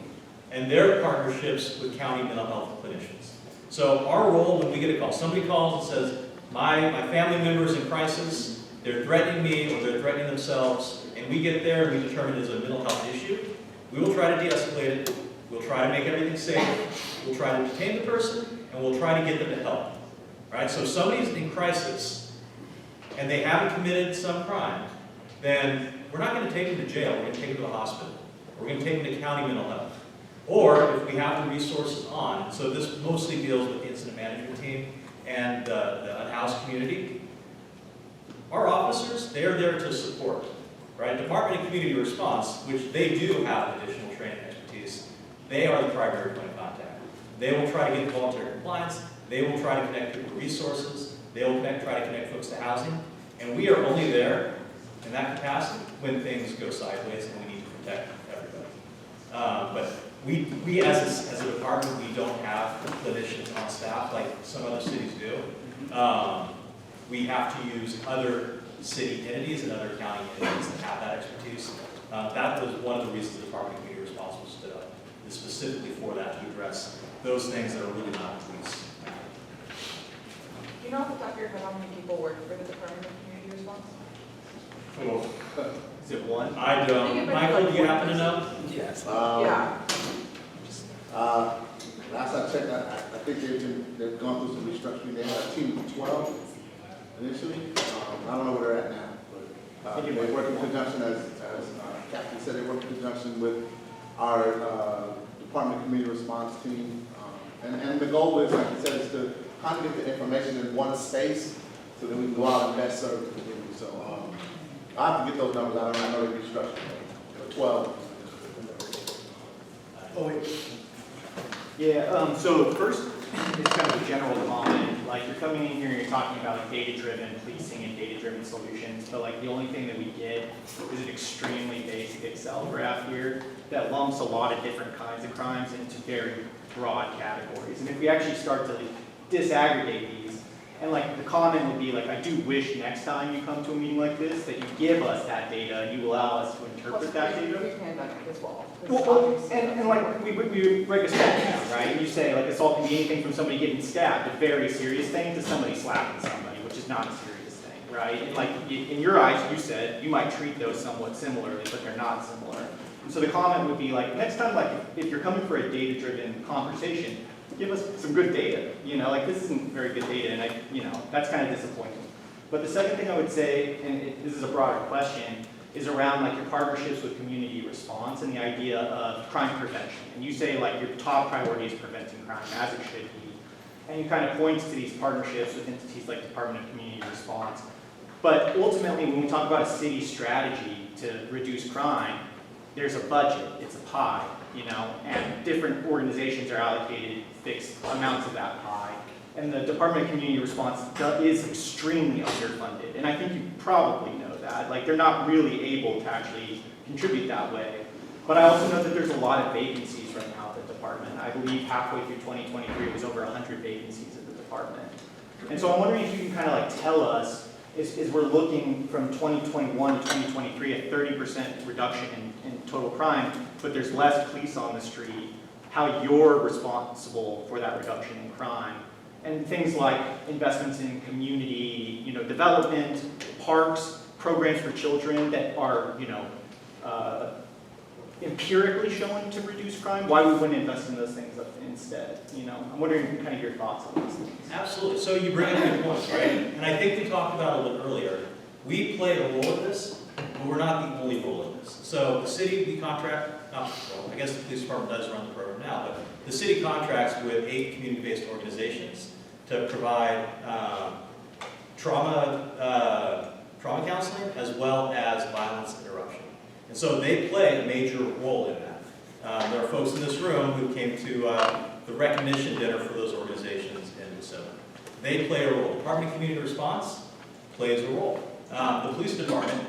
[SPEAKER 13] and their partnerships with county mental health clinicians. So our role when we get a call, somebody calls and says, my family member is in crisis, they're threatening me or they're threatening themselves, and we get there and we determine it is a mental health issue, we will try to de-escalate it, we'll try to make everything safe, we'll try to detain the person, and we'll try to get them to help. Right? So if somebody's in crisis and they haven't committed some crime, then we're not going to take them to jail, we're going to take them to the hospital. We're going to take them to county mental health. Or if we have the resources on, so this mostly deals with the incident management team and the unhoused community, our officers, they're there to support. Right? Department of Community Response, which they do have additional training expertise, they are the primary point of contact. They will try to get voluntary compliance, they will try to connect people to resources, they will try to connect folks to housing, and we are only there in that capacity when things go sideways and we need to protect everybody. But we as a department, we don't have clinicians on staff like some other cities do. We have to use other city entities and other county entities that have that expertise. That was one of the reasons the Department of Community Response was stood up, is specifically for that, to address those things that are really not police.
[SPEAKER 8] Do you know off the top of your head how many people work for the Department of Community Response?
[SPEAKER 13] Is it one? I don't. Michael, do you happen to know?
[SPEAKER 12] Yes.
[SPEAKER 8] Yeah.
[SPEAKER 15] Last I checked, I think they've gone through some restructuring. They had a team of 12 initially. I don't know where they're at now, but they work in conjunction, as Captain said, they work in conjunction with our Department of Community Response team. And the goal is, like I said, is to kind of get the information in one space so that we can go out and best serve the community. So I have to get those numbers. I know they restructured. 12.
[SPEAKER 16] Oh, wait. Yeah, so first, it's kind of a general comment. Like, you're coming in here and you're talking about like data-driven policing and data-driven solutions, but like the only thing that we get is an extremely basic Excel graph here that lumps a lot of different kinds of crimes into very broad categories. And if we actually start to disaggregate these, and like the comment would be like, I do wish next time you come to a meeting like this that you give us that data and you allow us to interpret that data. And like we break a stack down, right? And you say like assault can be anything from somebody getting stabbed, a very serious thing, to somebody slapping somebody, which is not a serious thing, right? And like in your eyes, you said you might treat those somewhat similarly, but they're not similar. And so the comment would be like, next time, like if you're coming for a data-driven conversation, give us some good data. You know, like this isn't very good data, and that's kind of disappointing. But the second thing I would say, and this is a broader question, is around like your partnerships with community response and the idea of crime prevention. And you say like your top priority is preventing crime, as it should be. And you kind of point to these partnerships with entities like Department of Community Response. But ultimately, when we talk about a city strategy to reduce crime, there's a budget, it's a pie, and different organizations are allocated fixed amounts of that pie. And the Department of Community Response is extremely underfunded. And I think you probably know that. Like, they're not really able to actually contribute that way. But I also know that there's a lot of vacancies right now at the department. I believe halfway through 2023, it was over 100 vacancies at the department. And so I'm wondering if you can kind of like tell us, is we're looking from 2021 to 2023, a 30% reduction in total crime, but there's less police on the street, how you're responsible for that reduction in crime. And things like investments in community, development, parks, programs for children that are, empirically shown to reduce crime, why we wouldn't invest in those things instead? I'm wondering kind of your thoughts on these things.
[SPEAKER 13] Absolutely. So you bring up good points, right? And I think we talked about it a little earlier. We play a role in this, but we're not the only role in this. So the city, we contract, I guess the police department does run the program now, but the city contracts with 8 community-based organizations to provide trauma counseling as well as violence interruption. And so they play a major role in that. There are folks in this room who came to the recognition dinner for those organizations in December. They play a role. Department of Community Response plays a role. The police department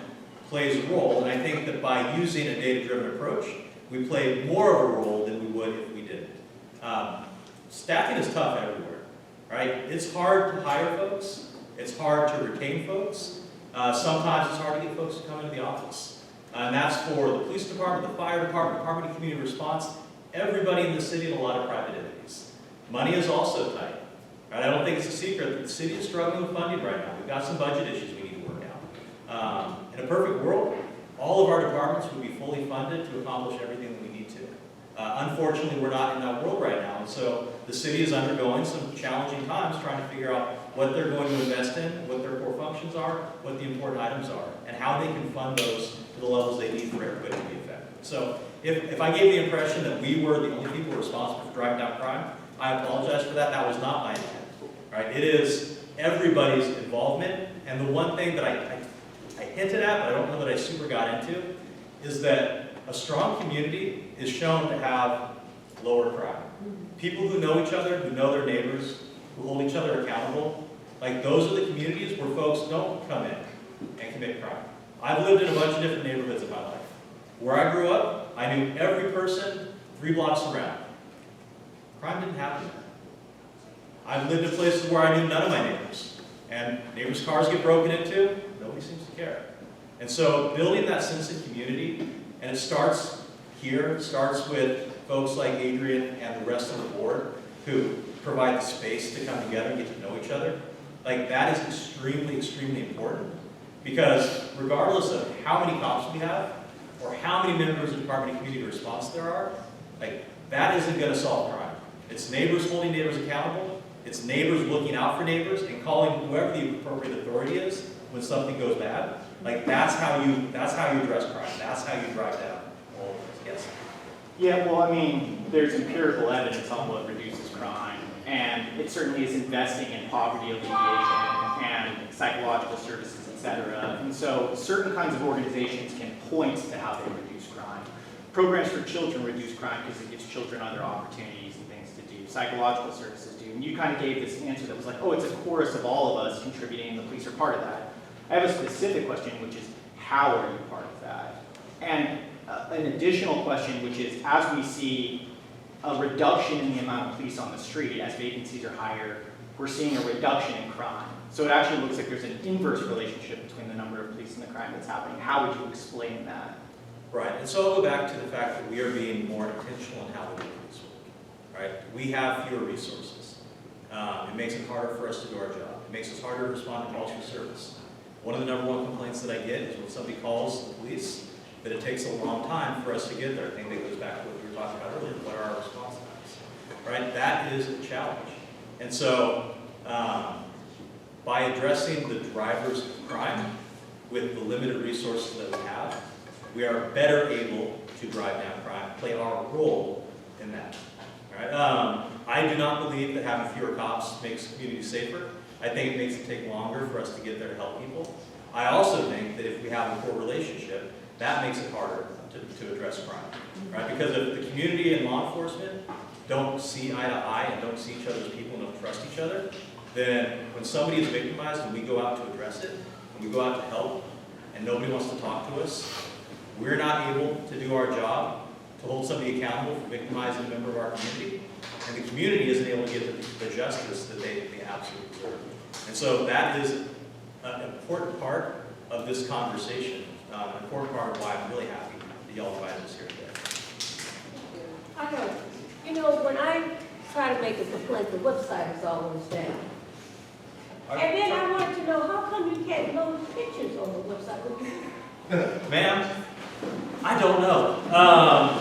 [SPEAKER 13] plays a role, and I think that by using a data-driven approach, we play more of a role than we would if we didn't. Staffing is tough everywhere, right? It's hard to hire folks, It's hard to retain folks. Sometimes it's hard to get folks to come into the office. And that's for the police department, the fire department, Department of Community Response, everybody in the city, and a lot of private entities. Money is also tight. Right? I don't think it's a secret that the city is struggling with funding right now. We've got some budget issues we need to work out. In a perfect world, all of our departments would be fully funded to accomplish everything that we need to. Unfortunately, we're not in that world right now, and so the city is undergoing some challenging times trying to figure out what they're going to invest in, what their core functions are, what the important items are, and how they can fund those to the levels they need for everybody to be effective. So if I gave the impression that we were the only people responsible for driving down crime, I apologize for that. That was not my intent. Right? It is everybody's involvement, and the one thing that I hinted at, but I don't know that I super got into, is that a strong community is shown to have lower crime. People who know each other, who know their neighbors, who hold each other accountable, like those are the communities where folks don't come in and commit crime. I've lived in a bunch of different neighborhoods in my life. Where I grew up, I knew every person 3 blocks around. Crime didn't happen there. I've lived in places where I knew none of my neighbors. And neighbors' cars get broken into, nobody seems to care. And so building that sense of community, and it starts here, it starts with folks like Adrian and the rest of the board who provide the space to come together and get to know each other. Like that is extremely, extremely important because regardless of how many cops we have or how many members of the Department of Community Response there are, like that isn't going to solve crime. It's neighbors holding neighbors accountable. It's neighbors looking out for neighbors and calling whoever the appropriate authority is when something goes bad. Like that's how you address crime. That's how you drive down all of this. Yes.
[SPEAKER 16] Yeah, well, I mean, there's empirical evidence on what reduces crime, and it certainly is investing in poverty alleviation and psychological services, et cetera. And so certain kinds of organizations can point to how they reduce crime. Programs for children reduce crime because it gives children other opportunities and things to do. Psychological services do. And you kind of gave this answer that was like, oh, it's a chorus of all of us contributing, and the police are part of that. I have a specific question, which is, how are you part of that? And an additional question, which is, as we see a reduction in the amount of police on the street, as vacancies are higher, we're seeing a reduction in crime. So it actually looks like there's an inverse relationship between the number of police and the crime that's happening. How would you explain that?
[SPEAKER 13] Right, and so I'll go back to the fact that we are being more intentional in how we do this work, right? We have fewer resources. It makes it harder for us to do our job. It makes us harder to respond to calls for service. One of the #1 complaints that I get is when somebody calls the police, that it takes a long time for us to get there. I think that goes back to what we were talking about earlier. What are our response times? Right? That is a challenge. And so, by addressing the drivers of crime with the limited resources that we have, we are better able to drive down crime, play our role in that. Right? I do not believe that having fewer cops makes the community safer. I think it makes it take longer for us to get there to help people. I also think that if we have a poor relationship, that makes it harder to address crime, right? Because if the community and law enforcement don't see eye to eye and don't see each other as people and don't trust each other, then when somebody is victimized and we go out to address it, and we go out to help, and nobody wants to talk to us, we're not able to do our job to hold somebody accountable for victimizing a member of our community, and the community isn't able to get the justice that they absolutely deserve. And so that is an important part of this conversation, an important part of why I'm really happy that y'all invited us here today.
[SPEAKER 17] I know, when I try to make a complaint, the website is always down. And then I wanted to know, how come you can't load pictures on the website?
[SPEAKER 13] Ma'am, I don't know.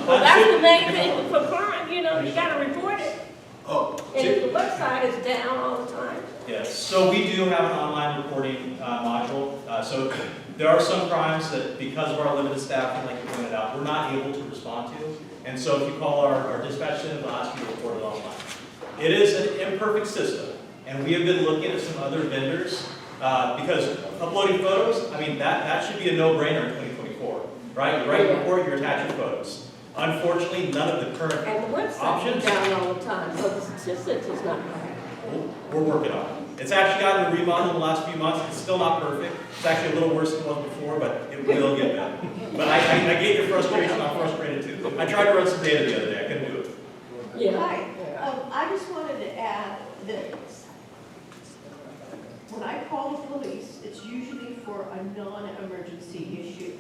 [SPEAKER 17] Well, that's the main thing for crime, you gotta report it.
[SPEAKER 13] Oh,
[SPEAKER 17] And if the website is down all the time.
[SPEAKER 13] yes, so we do have an online reporting module. So there are some crimes that, because of our limited staffing, like you pointed out, we're not able to respond to. And so if you call our dispatch center, they'll ask you to report it online. It is an imperfect system, and we have been looking at some other vendors because uploading photos, I mean, that should be a no-brainer in 2024, right? You write a report, you attach your photos. Unfortunately, none of the current
[SPEAKER 17] And the website
[SPEAKER 13] options.
[SPEAKER 17] is down all the time, so the statistics is not right.
[SPEAKER 13] We're working on it. It's actually gotten a remodel in the last few months. It's still not perfect. It's actually a little worse than it was before, but it will get better. But I get your frustration. I'm frustrated too. I tried to run some data the other day. I couldn't do it.
[SPEAKER 17] Yeah.
[SPEAKER 3] Hi, I just wanted to add that
[SPEAKER 17] when I call the police, it's usually for a non-emergency issue.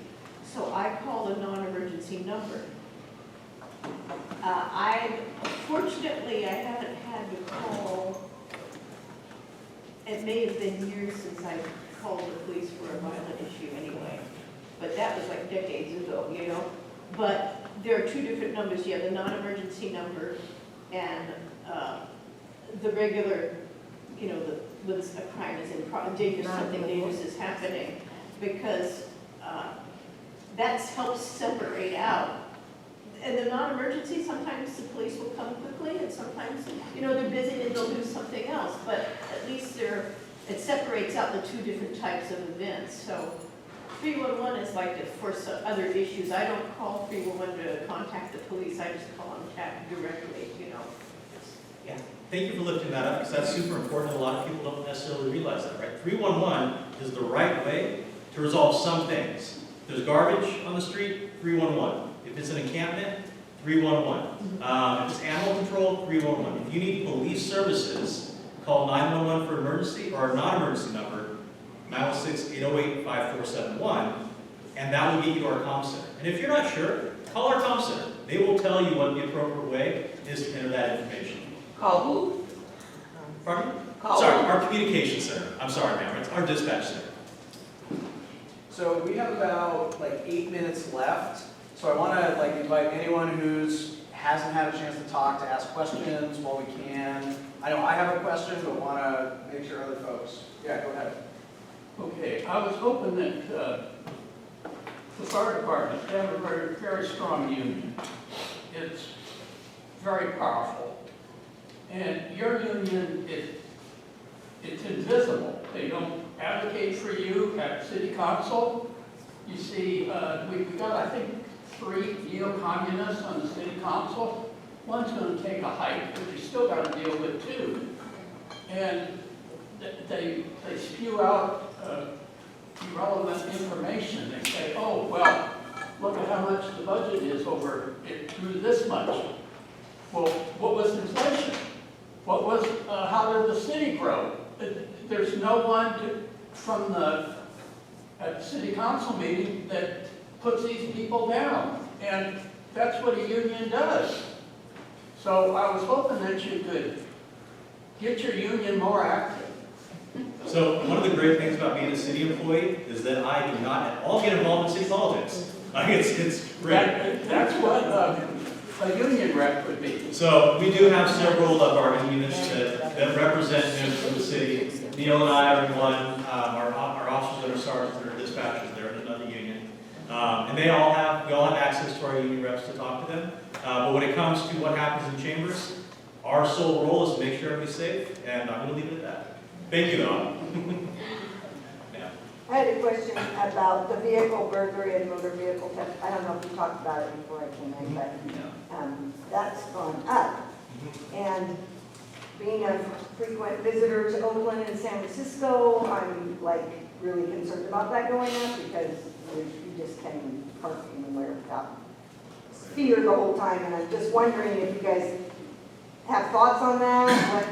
[SPEAKER 17] So I call a non-emergency number. Fortunately, I haven't had to call, it may have been years since I called the police for a violent issue anyway. But that was like decades ago, you know? But there are two different numbers. You have the non-emergency number and the regular, you know, when a crime is in, something dangerous is happening. Because that helps separate out. And the non-emergency, sometimes the police will come quickly, and sometimes, you know, they're busy and they'll do something else. But at least it separates out the two different types of events. So 311 is like for some other issues. I don't call 311 to contact the police. I just call them directly, you know. Yeah.
[SPEAKER 13] Thank you for lifting that up, because that's super important. A lot of people don't necessarily realize that, right? 311 is the right way to resolve some things. If there's garbage on the street, 311. If it's an encampment, 311. If it's animal control, 311. If you need police services, call 911 for emergency or a non-emergency number, 916-808-5471, and that will get you to our comm center. And if you're not sure, call our comm center. They will tell you what the appropriate way is to enter that information.
[SPEAKER 11] Call who?
[SPEAKER 13] Pardon?
[SPEAKER 11] Call
[SPEAKER 13] Sorry,
[SPEAKER 11] who?
[SPEAKER 13] our communication center. I'm sorry, ma'am. It's our dispatch center.
[SPEAKER 14] So we have about like 8 minutes left. So I want to invite anyone who's hasn't had a chance to talk to ask questions while we can. I know I have a question, but want to make sure other folks. Yeah, go ahead.
[SPEAKER 18] Okay, I was hoping that the fire department, they have a very, very strong union. It's very powerful. And your union, it's invisible. They don't advocate for you at city council. You see, we've got, I think, 3 neo-communists on the city council. One's going to take a hike, but you still got to deal with 2. And they spew out irrelevant information. They say, oh, well, look at how much the budget is over, it grew this much. Well, what was inflation? What was, how did the city grow? There's no one from at the city council meeting that puts these people down. And that's what a union does. So I was hoping that you could get your union more active.
[SPEAKER 13] So one of the great things about being a city employee is that I do not at all get involved in city politics. It's great.
[SPEAKER 18] That's what a union rep would be.
[SPEAKER 13] So we do have several of our unions that represent from the city. Neil and I are in one. Our officers that are sergeants that are dispatchers, they're in another union. And we all have access to our union reps to talk to them. But when it comes to what happens in chambers, our sole role is to make sure everybody's safe, and I'm going to leave it at that. Thank you, though. Yeah.
[SPEAKER 19] I had a question about the vehicle burglary and motor vehicle theft. I don't know if you talked about it before I came in, but that's gone up. And being a frequent visitor to Oakland and San Francisco, I'm really concerned about that going up because you just can't even park anywhere without fear the whole time. And I'm just wondering if you guys have thoughts on that,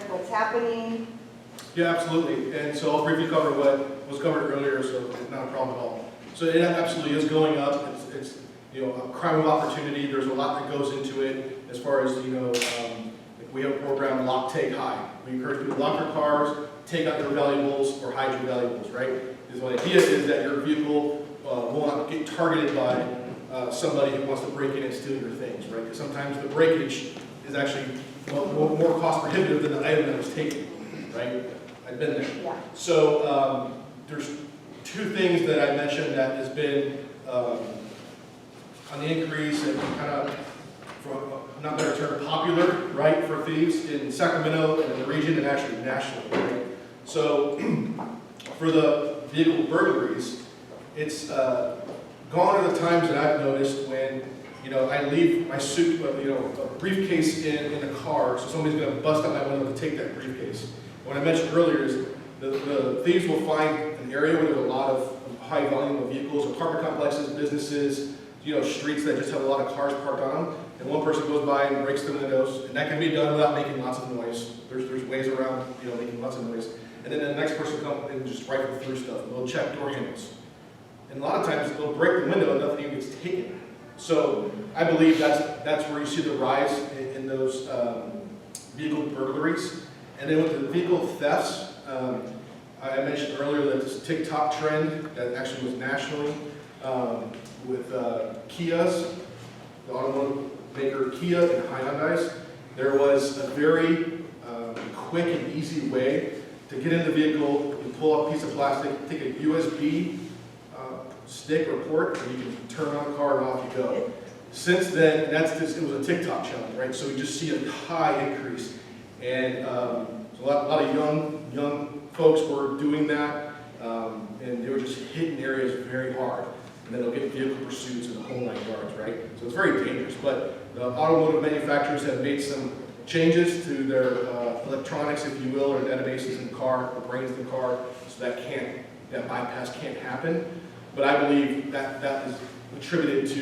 [SPEAKER 19] what's happening.
[SPEAKER 6] Yeah, absolutely. And so I'll briefly cover what was covered earlier, so it's not a problem at all. So it absolutely is going up. It's a crime of opportunity. There's a lot that goes into it as far as, we have a program, Lock, Take, Hide. We encourage people to lock their cars, take out your valuables, or hide your valuables, right? The idea is that your vehicle will not get targeted by somebody who wants to break in and steal your things, right? Because sometimes the breakage is actually more cost prohibitive than the item that was taken, right? I've been there.
[SPEAKER 19] Yeah.
[SPEAKER 6] So there's 2 things that I mentioned that has been on the increase and kind of, for not better term, popular, right, for thieves in Sacramento and in the region and actually nationally, right? So for the vehicle burglaries, it's gone are the times that I've noticed when, I leave my suit, a briefcase in the car, so somebody's going to bust out my window to take that briefcase. What I mentioned earlier is the thieves will find an area where there's a lot of high volume of vehicles, apartment complexes, businesses, streets that just have a lot of cars parked on them, and one person goes by and breaks the windows, and that can be done without making lots of noise. There's ways around, making lots of noise. And then the next person comes and just rifle through stuff. They'll check door handles. And a lot of times they'll break the window and nothing even gets taken. So I believe that's where you see the rise in those vehicle burglaries. And then with the vehicle thefts, I mentioned earlier that this TikTok trend that actually was nationally with Kias, the automotive maker Kia and Hyundai's. There was a very quick and easy way to get in the vehicle. You pull out a piece of plastic, take a USB stick or port, and you can turn on the car and off you go. Since then, it was a TikTok challenge, right? So we just see a high increase. And so a lot of young folks were doing that, and they were just hitting areas very hard. And then they'll get vehicle pursuits in the whole 9 yards, right? So it's very dangerous. But the automotive manufacturers have made some changes to their electronics, if you will, or databases in the car, the brains of the car, so that bypass can't happen. But I believe that is attributed to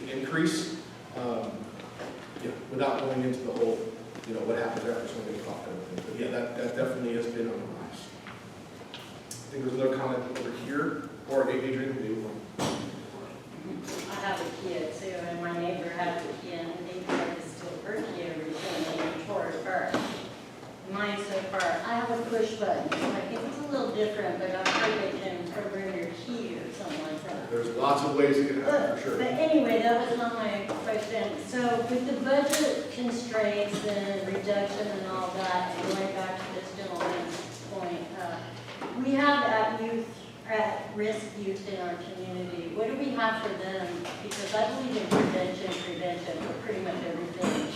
[SPEAKER 6] the increase, without going into the whole, what happens after somebody gets caught. But yeah, that definitely has been on the rise. I think there's another comment over here, or Adrian, maybe one.
[SPEAKER 20] I have a kid too, and my neighbor has a kid, and they tried to steal her kid recently and tore it apart. Mine so far, I have a push button, so I think it's a little different, but I've heard they can program your key or something like that.
[SPEAKER 6] There's lots of ways to get it happen, for sure.
[SPEAKER 20] But anyway, that was not my question. So with the budget constraints and reduction and all that, and going back to this gentleman's point, we have at-risk youth in our community. What do we have for them? Because I believe in prevention for pretty much everything.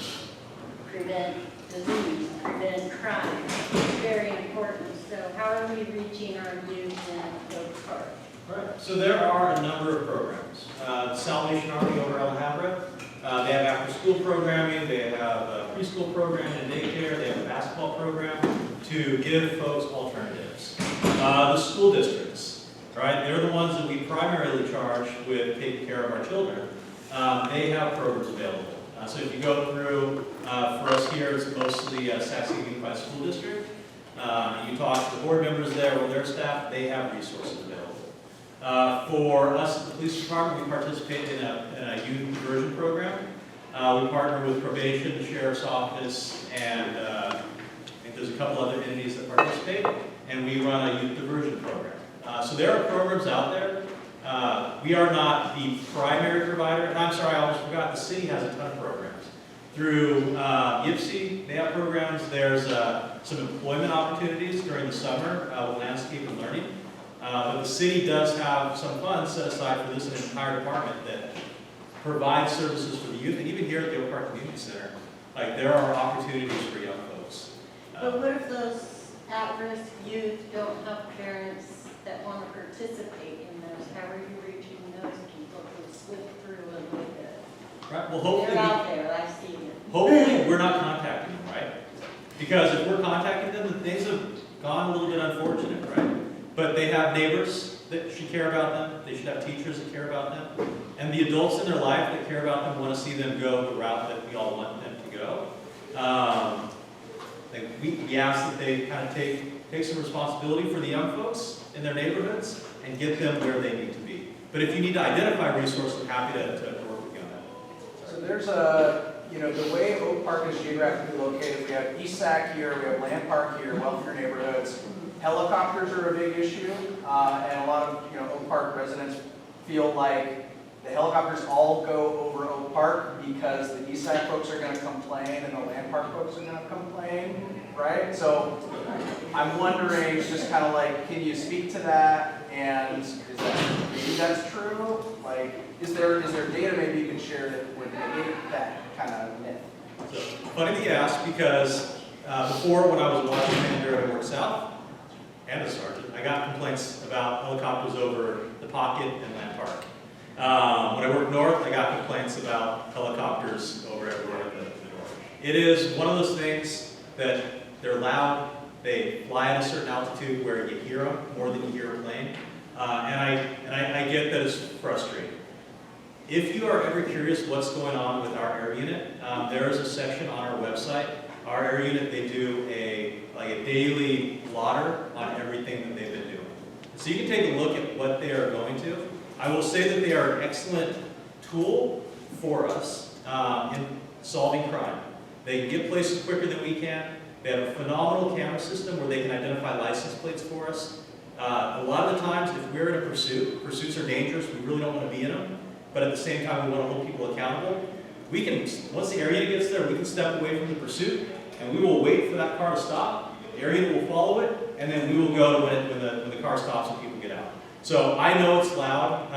[SPEAKER 20] Prevent disease, prevent crime. It's very important. So how are we reaching our youth in Oak Park?
[SPEAKER 13] Right. So there are a number of programs. The Salvation Army over Alhambra, they have after-school programming, they have a preschool program and daycare, they have a basketball program to give folks alternatives. The school districts, right? They're the ones that we primarily charge with taking care of our children. They have programs available. So if you go through, for us here, it's mostly Sac-City Unified School District. You talk to the board members there or their staff, they have resources available. For us at the police department, we participate in a youth diversion program. We partner with probation, the sheriff's office, and I think there's a couple other entities that participate, and we run a youth diversion program. So there are programs out there. We are not the primary provider, and I'm sorry, I almost forgot, the city has a ton of programs. Through YPSI, they have programs. There's some employment opportunities during the summer with landscape and learning. But the city does have some funds set aside for this, an entire department that provides services for the youth, and even here at the Oak Park Community Center, like there are opportunities for young folks.
[SPEAKER 20] But what if those at-risk youth don't have parents that want to participate in those? How are you reaching those people who slip through a little bit?
[SPEAKER 13] Right. Well, hopefully
[SPEAKER 20] they're out there. I see them.
[SPEAKER 13] Hopefully, we're not contacting them, right? Because if we're contacting them, then things have gone a little bit unfortunate, right? But they have neighbors that should care about them. They should have teachers that care about them. And the adults in their life that care about them want to see them go the route that we all want them to go. We ask that they kind of take some responsibility for the young folks in their neighborhoods and get them where they need to be. But if you need to identify resources, I'm happy to work with you on that.
[SPEAKER 14] So there's the way Oak Park is geographically located, we have East Sac here, we have Land Park here, wealthier neighborhoods. Helicopters are a big issue, and a lot of Oak Park residents feel like the helicopters all go over Oak Park because the East Side folks are going to complain and the Land Park folks are going to complain, right? So I'm wondering, just kind of like, can you speak to that? And maybe that's true? Like, is there data maybe you can share that would negate that kind of myth?
[SPEAKER 13] So funny that you ask, because before when I was a watch commander, I worked south and a sergeant. I got complaints about helicopters over the Pocket and Land Park. When I worked north, I got complaints about helicopters over everywhere in the north. It is one of those things that they're loud, they fly at a certain altitude where you hear them more than you hear a plane. And I get that it's frustrating. If you are ever curious what's going on with our air unit, there is a section on our website. Our air unit, they do a daily blotter on everything that they've been doing. So you can take a look at what they are going to. I will say that they are an excellent tool for us in solving crime. They can get places quicker than we can. They have a phenomenal camera system where they can identify license plates for us. A lot of the times, if we're in a pursuits are dangerous, we really don't want to be in them, but at the same time, we want to hold people accountable. We can, once the air unit gets there, we can step away from the pursuit, and we will wait for that car to stop. The air unit will follow it, and then we will go to when the car stops and people get out. So I know it's loud.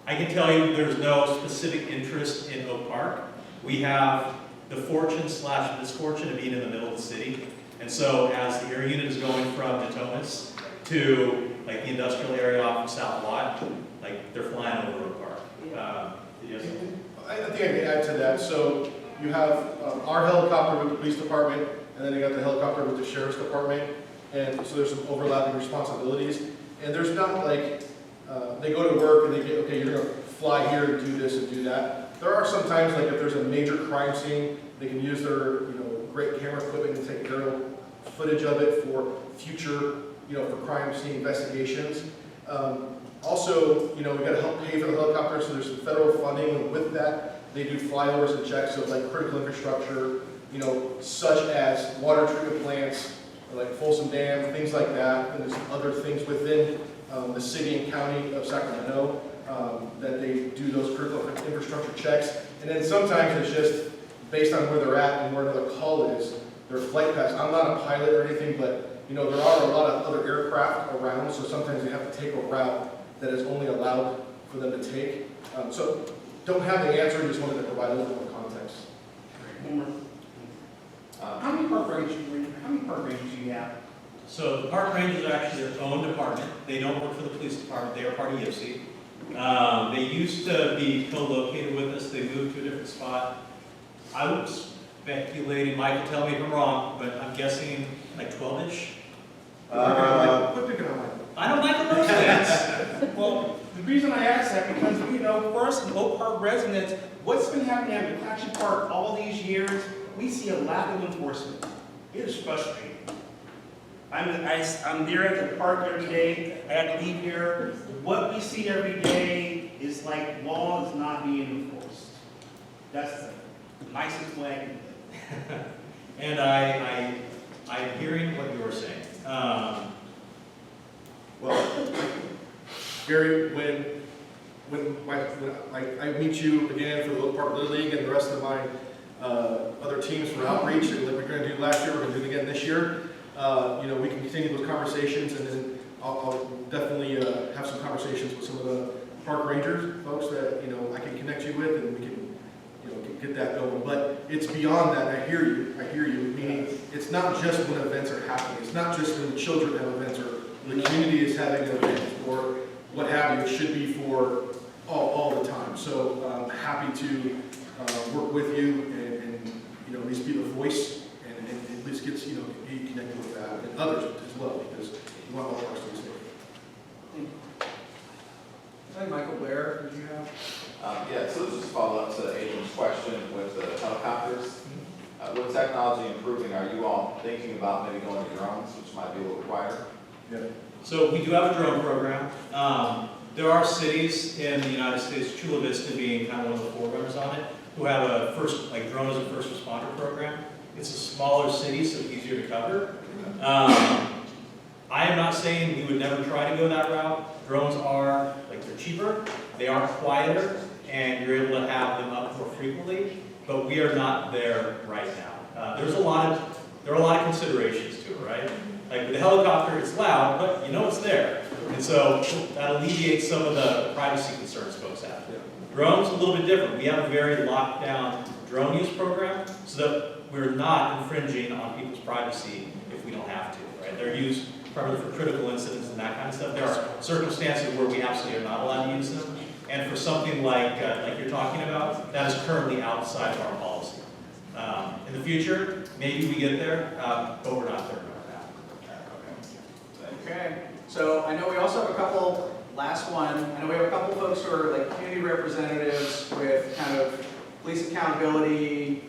[SPEAKER 13] I can tell you there's no specific interest in Oak Park. We have the fortune/misfortune of being in the middle of the city. And so as the air unit is going from Natomas to like the industrial area off of South Lot, like they're flying over Oak Park. Yes?
[SPEAKER 6] I think I can add to that. So you have our helicopter with the police department, and then you got the helicopter with the sheriff's department. And so there's some overlapping responsibilities. And there's not like, they go to work and they get, okay, you're gonna fly here and do this and do that. There are some times, like if there's a major crime scene, they can use their, great camera equipment and take aerial footage of it for future, for crime scene investigations. Also, we gotta help pay for the helicopter, so there's some federal funding with that. They do flyovers and checks of like critical infrastructure, such as water treatment plants, like Folsom Dam, things like that. And there's other things within the city and county of Sacramento that they do those critical infrastructure checks. And then sometimes it's just based on where they're at and where another call is, their flight paths. I'm not a pilot or anything, but there are a lot of other aircraft around, so sometimes they have to take a route that is only allowed for them to take. So don't have the answer, just wanted to provide a little more context.
[SPEAKER 10] How many park rangers do you have?
[SPEAKER 13] So the park rangers are actually their own department. They don't work for the police department. They are part of YPSI. They used to be co-located with us. They moved to a different spot. I was speculating, Michael, tell me if I'm wrong, but I'm guessing like 12-ish.
[SPEAKER 6] Quit picking on Michael.
[SPEAKER 13] I don't like those things.
[SPEAKER 10] Well, the reason I ask that because for us Oak Park residents, what's been happening at McClatchy Park all these years, we see a lack of enforcement. It is frustrating. I'm there at the park every day. I have to leave here. What we see every day is like law is not being enforced. That's the nicest way I can put it.
[SPEAKER 13] And I'm hearing what you're saying.
[SPEAKER 6] Well, Gary, when I meet you again for the Oak Park Little League and the rest of my other teams for outreach, and like we're going to do last year, we're going to do it again this year. We can continue those conversations, and then I'll definitely have some conversations with some of the park rangers folks that I can connect you with, and we can get that going. But it's beyond that. I hear you. Meaning, it's not just when events are happening. It's not just when children have events or the community is having an event or what have you. It should be for all the time. So I'm happy to work with you and at least be the voice and at least get be connected with that and others as well, because we want all of us to be safe.
[SPEAKER 14] Hi, Michael Blair, did you have?
[SPEAKER 21] Yeah, so this is a follow-up to Adrian's question with the helicopters. With technology improving, are you all thinking about maybe going to drones, which might be a little quieter?
[SPEAKER 6] Yeah.
[SPEAKER 13] So we do have a drone program. There are cities in the United States, Chula Vista being kind of one of the forerunners on it, who have a drone as a first responder program. It's a smaller city, so it's easier to cover. I am not saying we would never try to go that route. Drones are, they're cheaper, they are quieter, and you're able to have them up more frequently, but we are not there right now. There are a lot of considerations to it, right? Like with the helicopter, it's loud, but it's there. And so that alleviates some of the privacy concerns folks have. Drones, a little bit different. We have a very locked down drone use program so that we're not infringing on people's privacy if we don't have to, right? They're used primarily for critical incidents and that kind of stuff. There are circumstances where we absolutely are not allowed to use them. And for something like you're talking about, that is currently outside of our policy. In the future, maybe we get there, but we're not there right now.
[SPEAKER 14] Okay, so I know we also have a couple last one, I know we have a couple folks who are like community representatives with kind of police accountability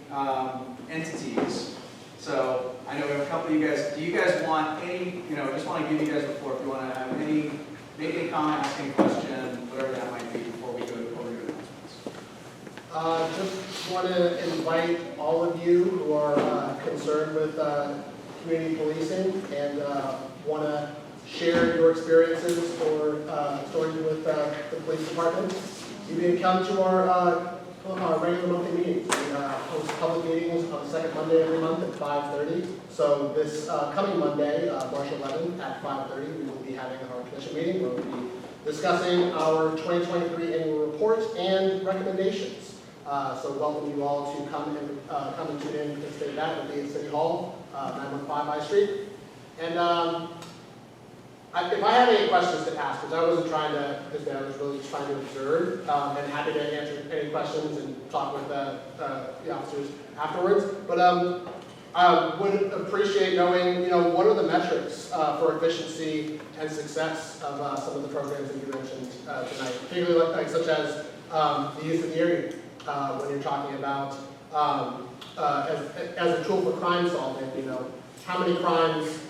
[SPEAKER 14] entities. So I know we have a couple of you guys. Do you guys want any, I just want to give you guys the floor if you want to have any, make any comment, ask any question, whatever that might be before we go to announcements.
[SPEAKER 1] Just want to invite all of you who are concerned with community policing and want to share your experiences or stories with the police department. You can come to our regular monthly meetings. We host public meetings on the second Monday every month at 5:30. So this coming Monday, March 11th at 5:30, we will be having our commission meeting where we'll be discussing our 2023 annual report and recommendations. So welcome you all to come and tune in and participate in that. It will be at City Hall, 915 I Street. And if I had any questions to ask, because I wasn't trying to, because I was really just trying to observe, and happy to answer any questions and talk with the officers afterwards. But I would appreciate knowing, what are the metrics for efficiency and success of some of the programs that you mentioned tonight, particularly like such as the use of the area when you're talking about as a tool for crime solving. How many crimes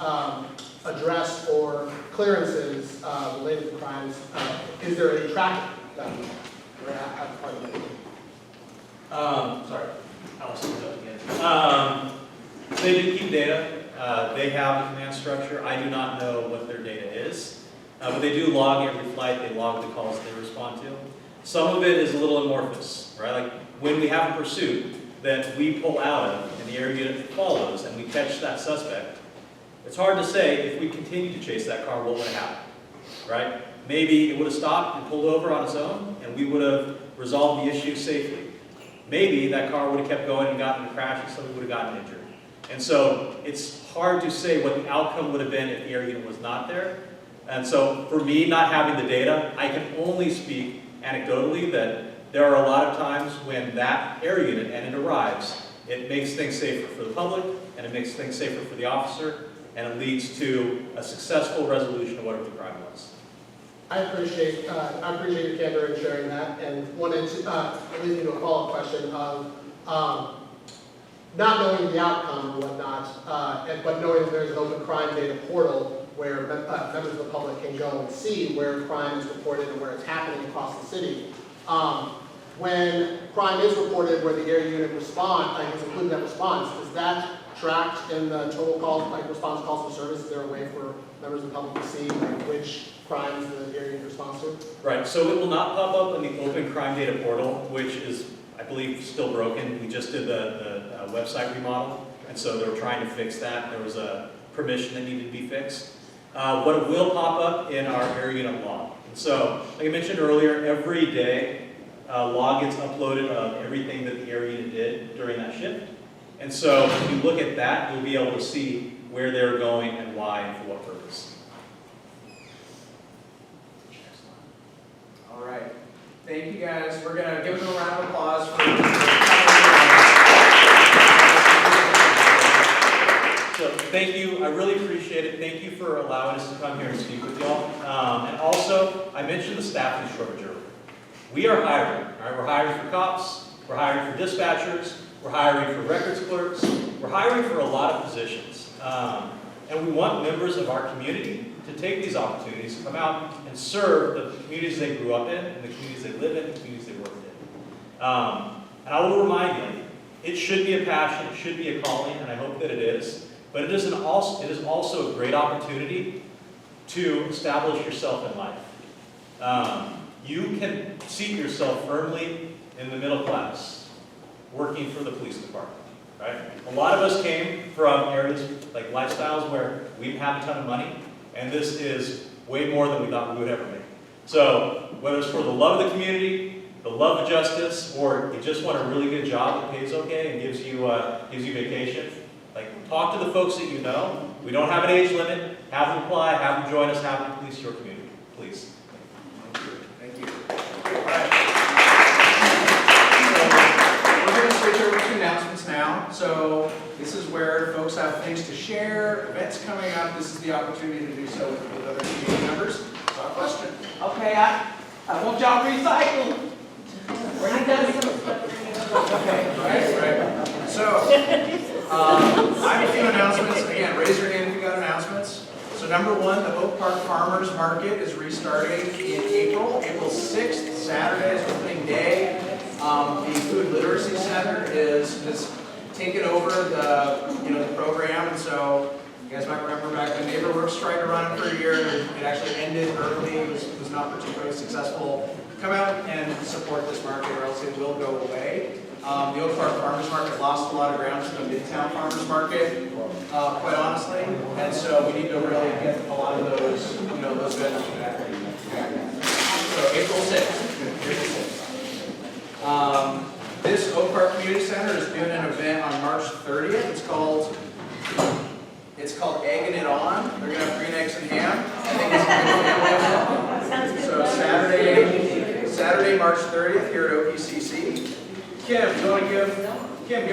[SPEAKER 1] addressed or clearances related to crimes? Is there any tracking that we're at part of it?
[SPEAKER 13] Sorry, I'll speak up again. They do keep data. They have a command structure. I do not know what their data is, but they do log every flight. They log the calls they respond to. Some of it is a little amorphous, right? Like when we have a pursuit that we pull out of and the air unit follows and we catch that suspect, it's hard to say if we continue to chase that car, what would have happened, right? Maybe it would have stopped and pulled over on its own, and we would have resolved the issue safely. Maybe that car would have kept going and gotten in a crash, and somebody would have gotten injured. And so it's hard to say what the outcome would have been if the air unit was not there. And so for me, not having the data, I can only speak anecdotally that there are a lot of times when that air unit, and it arrives, it makes things safer for the public, and it makes things safer for the officer, and it leads to a successful resolution of whatever the crime was.
[SPEAKER 1] I appreciate your candor in sharing that, and wanted to lead you to a follow-up question of not knowing the outcome or whatnot, but knowing that there's an open crime data portal where members of the public can go and see where crime is reported and where it's happening across the city. When crime is reported where the air unit is included in that response, is that tracked in the total calls, like response calls for service? Is there a way for members of the public to see which crimes the air unit responds to?
[SPEAKER 13] Right, so it will not pop up in the open crime data portal, which is, I believe, still broken. We just did the website remodel, and so they were trying to fix that. There was a permission that needed to be fixed. But it will pop up in our air unit log. And so, like I mentioned earlier, every day log gets uploaded of everything that the air unit did during that shift. And so if you look at that, you'll be able to see where they're going and why and for what purpose.
[SPEAKER 14] All right. Thank you guys. We're going to give them a round of applause for
[SPEAKER 13] So thank you. I really appreciate it. Thank you for allowing us to come here and speak with y'all. And also, I mentioned the staffing shortage earlier. We are hiring. All right? We're hiring for cops. We're hiring for dispatchers. We're hiring for records clerks. We're hiring for a lot of positions. And we want members of our community to take these opportunities to come out and serve the communities they grew up in, and the communities they live in, and the communities they work in. And I will remind you, it should be a passion, it should be a calling, and I hope that it is. But it is also a great opportunity to establish yourself in life. You can seat yourself firmly in the middle class, working for the police department, right? A lot of us came from areas like lifestyles where we didn't have a ton of money, and this is way more than we thought we would ever make. So whether it's for the love of the community, the love of justice, or you just want a really good job that pays okay and gives you vacation, like talk to the folks that you know. We don't have an age limit. Have them apply, have them join us, have them police your community, please.
[SPEAKER 14] Thank you. All right. So we're going to switch over to announcements now. So this is where folks have things to share, events coming up. This is the opportunity to do so with other community members. So Not a question.
[SPEAKER 17] Okay, I want y'all recycled.
[SPEAKER 3] I got some stuff for you.
[SPEAKER 14] Okay, right. So, I have a few announcements. Again, raise your hand if you got announcements. So number one, the Oak Park Farmers Market is restarting in April. April 6th, Saturday is opening day. The Food Literacy Center is taken over the program, and so you guys might remember back when NeighborWorks tried to run it for a year, it actually ended early, it was not particularly successful. Come out and support this market or else it will go away. The Oak Park Farmers Market lost a lot of ground to the Midtown Farmers Market, quite honestly, and so we need to really get a lot of those, those vendors back. So April 6th. This Oak Park Community Center is doing an event on March 30th. It's called Egging It On. They're gonna have green eggs and ham. I think it's a good family. So Saturday, March 30th here at OPCC. Kim, you want to give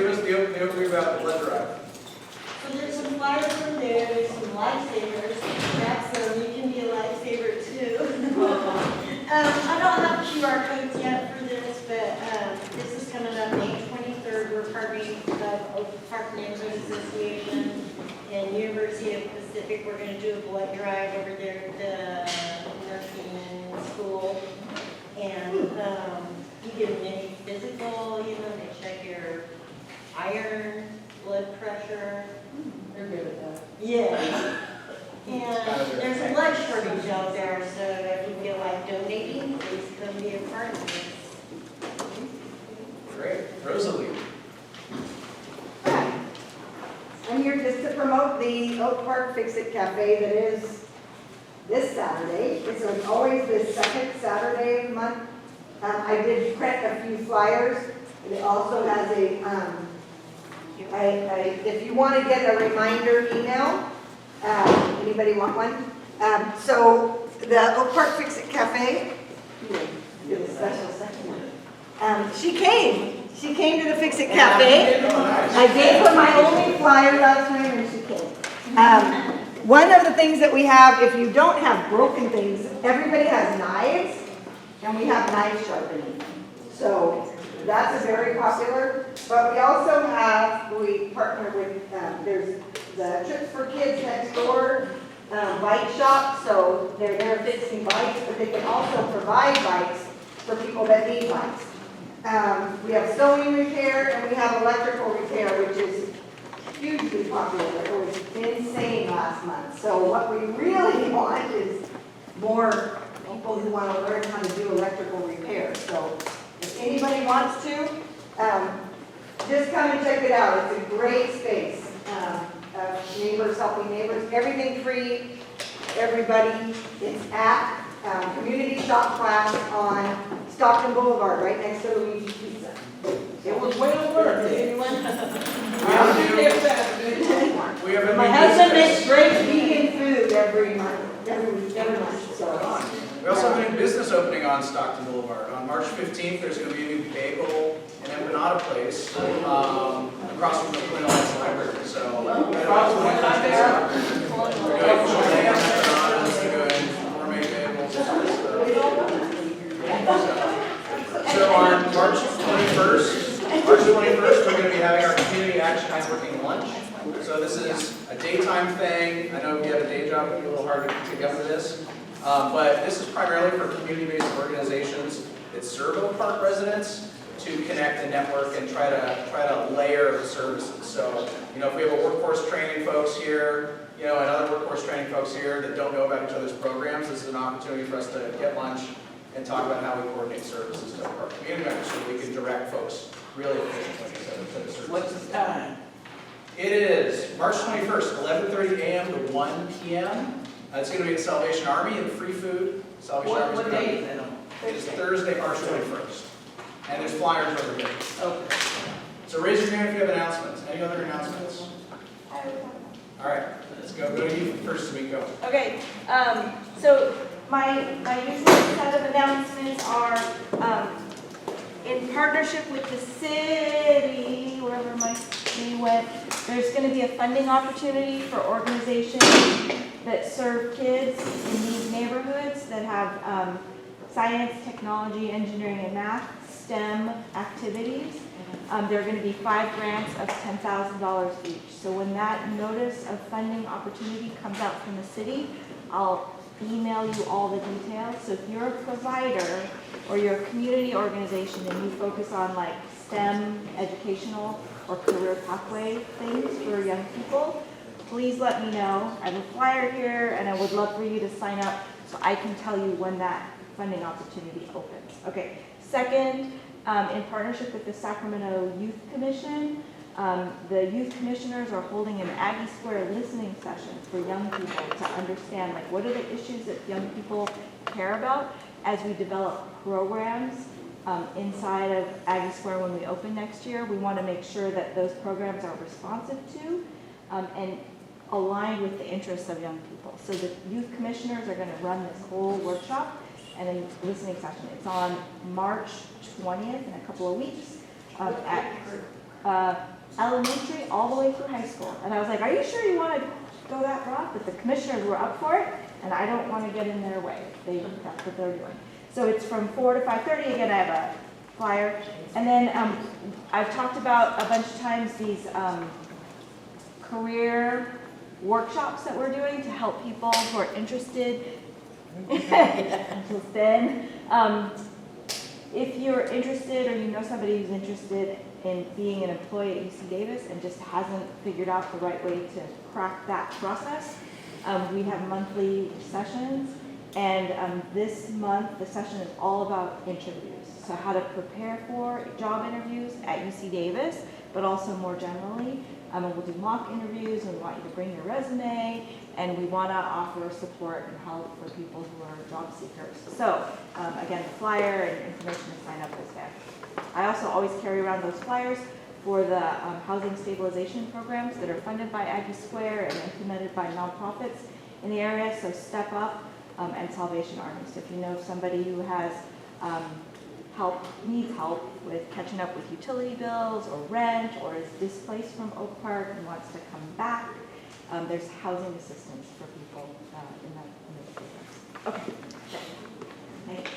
[SPEAKER 14] us the overview about the blood drive?
[SPEAKER 20] So there's some flyers from there, there's some lifesavers. Perhaps you can be a lifesaver too. I don't have QR codes yet for this, but this is coming up May 23rd. We're partnering with Oak Park Neighborhood Association and University of Pacific. We're going to do a blood drive over there at the nursing school. And you get a mini physical, they check your iron, blood pressure.
[SPEAKER 2] They're good at that.
[SPEAKER 20] Yeah. And there's a blood shortage out there, so if you feel like donating, please come be a part of this.
[SPEAKER 14] Great. Rosalie.
[SPEAKER 19] I'm here just to promote the Oak Park Fix-It Cafe that is this Saturday. It's always the second Saturday of the month. I did print a few flyers. It also has if you want to get a reminder email, anybody want one? So the Oak Park Fix-It Cafe, she came to the Fix-It Cafe. I gave her my only flyer last time and she came. One of the things that we have, if you don't have broken things, everybody has knives, and we have knife sharpening. So that's a very popular. But we also have, we partner with, there's the Trips for Kids next door, bike shop. So they're there fixing bikes, but they can also provide bikes for people that need bikes. We have sewing repair and we have electrical repair, which is hugely popular. It was insane last month. So what we really want is more people who want to learn how to do electrical repair. So if anybody wants to, just come and check it out. It's a great space. Neighbors helping neighbors, everything free, everybody. It's at Community Shop Class on Stockton Boulevard, right next to Luigi's Pizza.
[SPEAKER 17] It was well worth it.
[SPEAKER 19] My husband makes great vegan food every month. So.
[SPEAKER 14] We also have a new business opening on Stockton Boulevard. On March 15th, there's going to be a new bagel and empanada place across from the Twin Lights Library. So, we're doing empanadas, we're doing gourmet bagels. So on March 21st, we're going to be having our community action networking lunch. So this is a daytime thing. I know if you have a day job, it'll be a little hard to get to this. But this is primarily for community-based organizations that serve Oak Park residents to connect and network and try to layer the services. So, if we have a workforce training folks here, and other workforce training folks here that don't know about each other's programs, this is an opportunity for us to get lunch and talk about how we coordinate services to our community members so we can direct folks really efficiently to the services.
[SPEAKER 17] What's the time?
[SPEAKER 14] It is March 21st, 11:30 a.m. to 1 p.m. It's going to be at Salvation Army and free food. Salvation Army.
[SPEAKER 17] What day is that on?
[SPEAKER 14] It is Thursday, March 21st. And there's flyers over here.
[SPEAKER 17] Okay.
[SPEAKER 14] So raise your hand if you have announcements. Any other announcements? All right, let's go. Go to you first, Tamiko.
[SPEAKER 4] Okay, so my usual set of announcements are in partnership with the city, wherever my there's gonna be a funding opportunity for organizations that serve kids in these neighborhoods that have science, technology, engineering, and math, STEM activities. There are gonna be 5 grants of $10,000 each. So when that notice of funding opportunity comes out from the city, I'll email you all the details. So if you're a provider or you're a community organization and you focus on like STEM, educational, or career pathway things for young people, please let me know. I have a flyer here and I would love for you to sign up so I can tell you when that funding opportunity opens. Okay, second, in partnership with the Sacramento Youth Commission, the youth commissioners are holding an Aggie Square listening session for young people to understand like what are the issues that young people care about as we develop programs inside of Aggie Square when we open next year. We want to make sure that those programs are responsive to and aligned with the interests of young people. So the youth commissioners are going to run this whole workshop and a listening session. It's on March 20th in a couple of weeks at elementary all the way through high school. And I was like, are you sure you want to go that route? But the commissioners were up for it, and I don't want to get in their way. That's what they're doing. So it's from 4 to 5:30. Again, I have a flyer. And then I've talked about a bunch of times these career workshops that we're doing to help people who are interested. If you're interested or you know somebody who's interested in being an employee at UC Davis and just hasn't figured out the right way to crack that process, we have monthly sessions. And this month, the session is all about interviews. So how to prepare for job interviews at UC Davis, but also more generally. And we'll do mock interviews, and we want you to bring your resume, and we want to offer support and help for people who are job seekers. So again, the flyer and information to sign up is there. I also always carry around those flyers for the housing stabilization programs that are funded by Aggie Square and implemented by nonprofits in the area. So Step Up and Salvation Army. So if you know somebody who has needs help with catching up with utility bills or rent, or is displaced from Oak Park and wants to come back, there's housing assistance for people in those programs. Okay. Thank
[SPEAKER 7] you.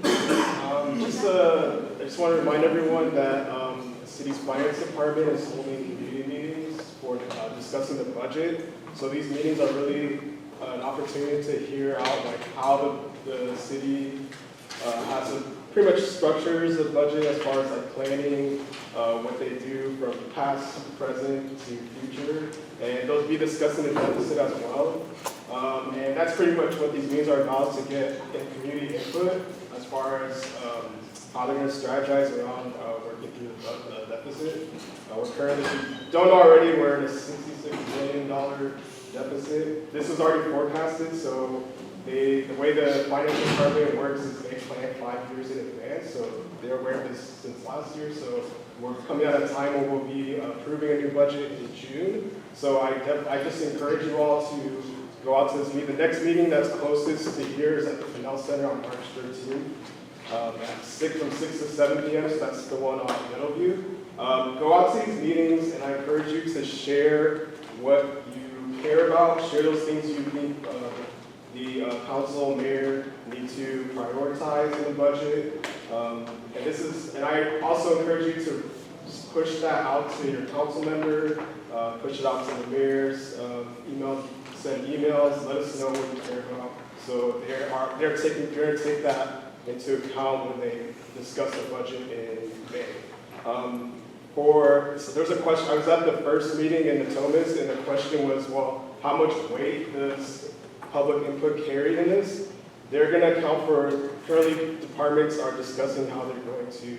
[SPEAKER 7] I just want to remind everyone that the city's finance department is holding community meetings for discussing the budget. So these meetings are really an opportunity to hear out like how the city has pretty much structures the budget as far as like planning, what they do from past to present to future, and they'll be discussing the deficit as well. And that's pretty much what these meetings are about, to get community input as far as how they're going to strategize around working through the deficit. We're currently, if you don't already, we're in a $66 million deficit. This is already forecasted, so the way the finance department works is they plan 5 years in advance, so they're aware of this since last year. So we're coming at a time where we'll be approving a new budget in June. So I just encourage you all to go out to this meeting. The next meeting that's closest to here is at the Fennell Center on March 13th. From 6 to 7 p.m., so that's the one on Middleview. Go out to these meetings, and I encourage you to share what you care about, share those things you think the council, mayor need to prioritize in the budget. And I also encourage you to push that out to your council member, push it out to the mayors, send emails, let us know what you care about. So they're going to take that into account when they discuss the budget in May. So there's a question. I was at the first meeting in Natomas, and the question was, well, how much weight does public input carry in this? They're going to account for, currently departments are discussing how they're going to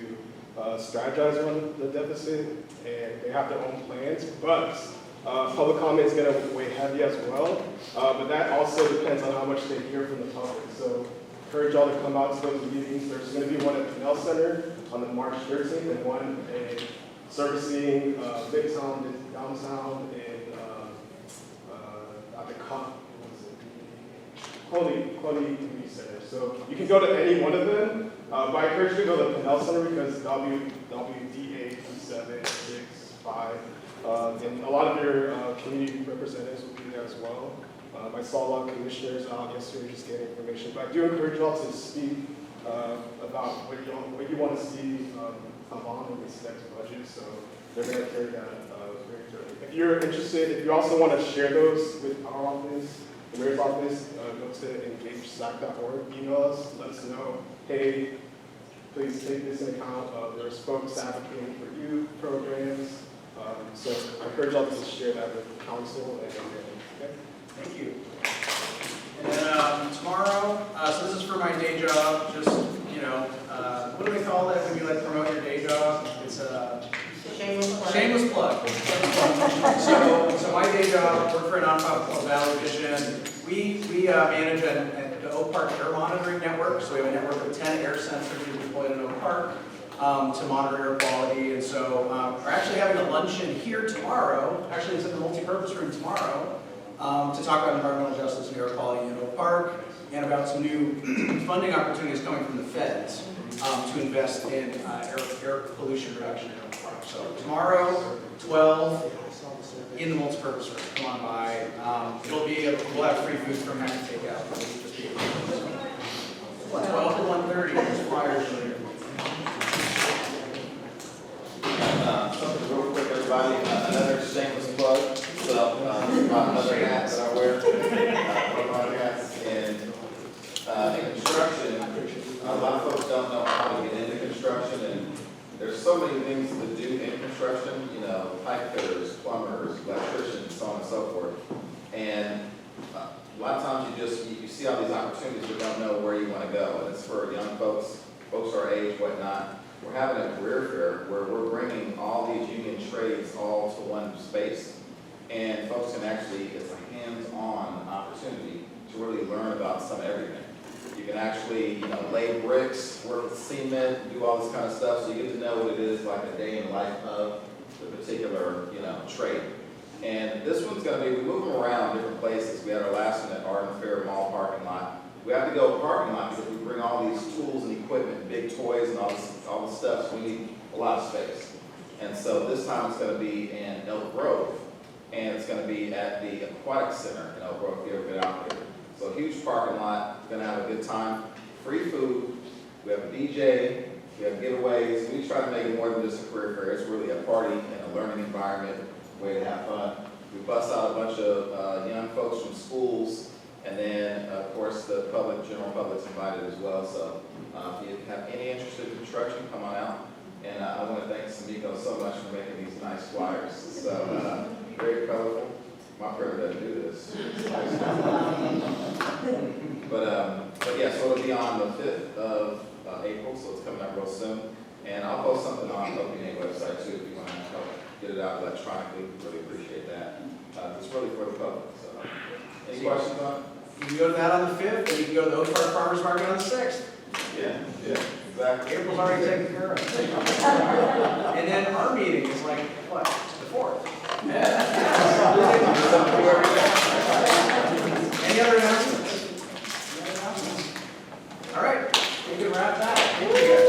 [SPEAKER 7] strategize on the deficit, and they have their own plans, but public comment is going to weigh heavy as well, but that also depends on how much they hear from the public. So encourage y'all to come out to those meetings. There's going to be one at the Fennell Center on the March 13th, and one servicing Midtown, downtown, and at the Coney Community Center. So you can go to any one of them. But I encourage you to go to the Pinnell Center because WDA2765. And a lot of your community representatives will be there as well. I saw a lot of commissioners out yesterday just getting information. But I do encourage you all to speak about what you want to see come on in this next budget. So they're going to carry that very thoroughly. If you're interested, if you also want to share those with our office, the mayor's office, go to engagesac.org, email us, let us know, hey, please take this into account. There's folks advocating for youth programs. So I encourage you all to share that with council and everything. Okay?
[SPEAKER 14] Thank you. And then tomorrow, so this is for my day job, just, what do they call it when you like promote your day job? It's a shameless plug. So my day job, work for a nonprofit called Valley Vision. We manage an Oak Park air monitoring network. So we have a network of 10 air sensors deployed in Oak Park to monitor air quality. And so we're actually having a luncheon here tomorrow. Actually, it's in the multi-purpose room tomorrow to talk about environmental justice and air quality in Oak Park and about some new funding opportunities coming from the feds to invest in air pollution reduction in Oak Park. So tomorrow, 12 in the multi-purpose room. Come on by. We'll have free food from Hack and Takeout. It'll just be 12 to 1:30. There's flyers here.
[SPEAKER 21] Something real quick, everybody, another shameless plug. So, another hat that I wear, one of my hats, and in construction, a lot of folks don't know how to get into construction, and there's so many things to do in construction, pipe fitters, plumbers, electricians, so on and so forth. And a lot of times you see all these opportunities but don't know where you want to go, and it's for young folks our age, whatnot. We're having a career fair where we're bringing all these union trades all to one space, and folks can actually, it's a hands-on opportunity to really learn about some everything. You can actually, lay bricks, work with cement, do all this kind of stuff, so you get to know what it is like a day in the life of the particular, trade. And this one's going to be, we move them around different places. We had our last one at Arden Fair Mall parking lot. We have to go parking lot because we bring all these tools and equipment, big toys and all the stuff, so we need a lot of space. And so this time it's going to be in Elk Grove, and it's going to be at the Aquatic Center in Elk Grove, if you ever been out there. So a huge parking lot, going to have a good time. Free food, we have a DJ, we have giveaways. We try to make it more than just a career fair. It's really a party and a learning environment, a way to have fun. We bust out a bunch of young folks from schools. And then, of course, the general public's invited as well. So if you have any interest in construction, come on out. And I want to thank Samiko so much for making these nice flyers. So very colorful. My printer doesn't do this. But yeah, so it'll be on the 5th of April, so it's coming up real soon. And I'll post something on the OPNA website too if you want to help get it out electronically. Really appreciate that. It's really for the public. So any questions on it?
[SPEAKER 14] You can go to that on the 5th, and you can go to the Oak Park Farmers Market on the 6th.
[SPEAKER 21] Yeah, exactly.
[SPEAKER 14] April's already taken care of. And then our meeting is like, what, the 4th? Any other announcements? All right, we can wrap that. Thank you guys.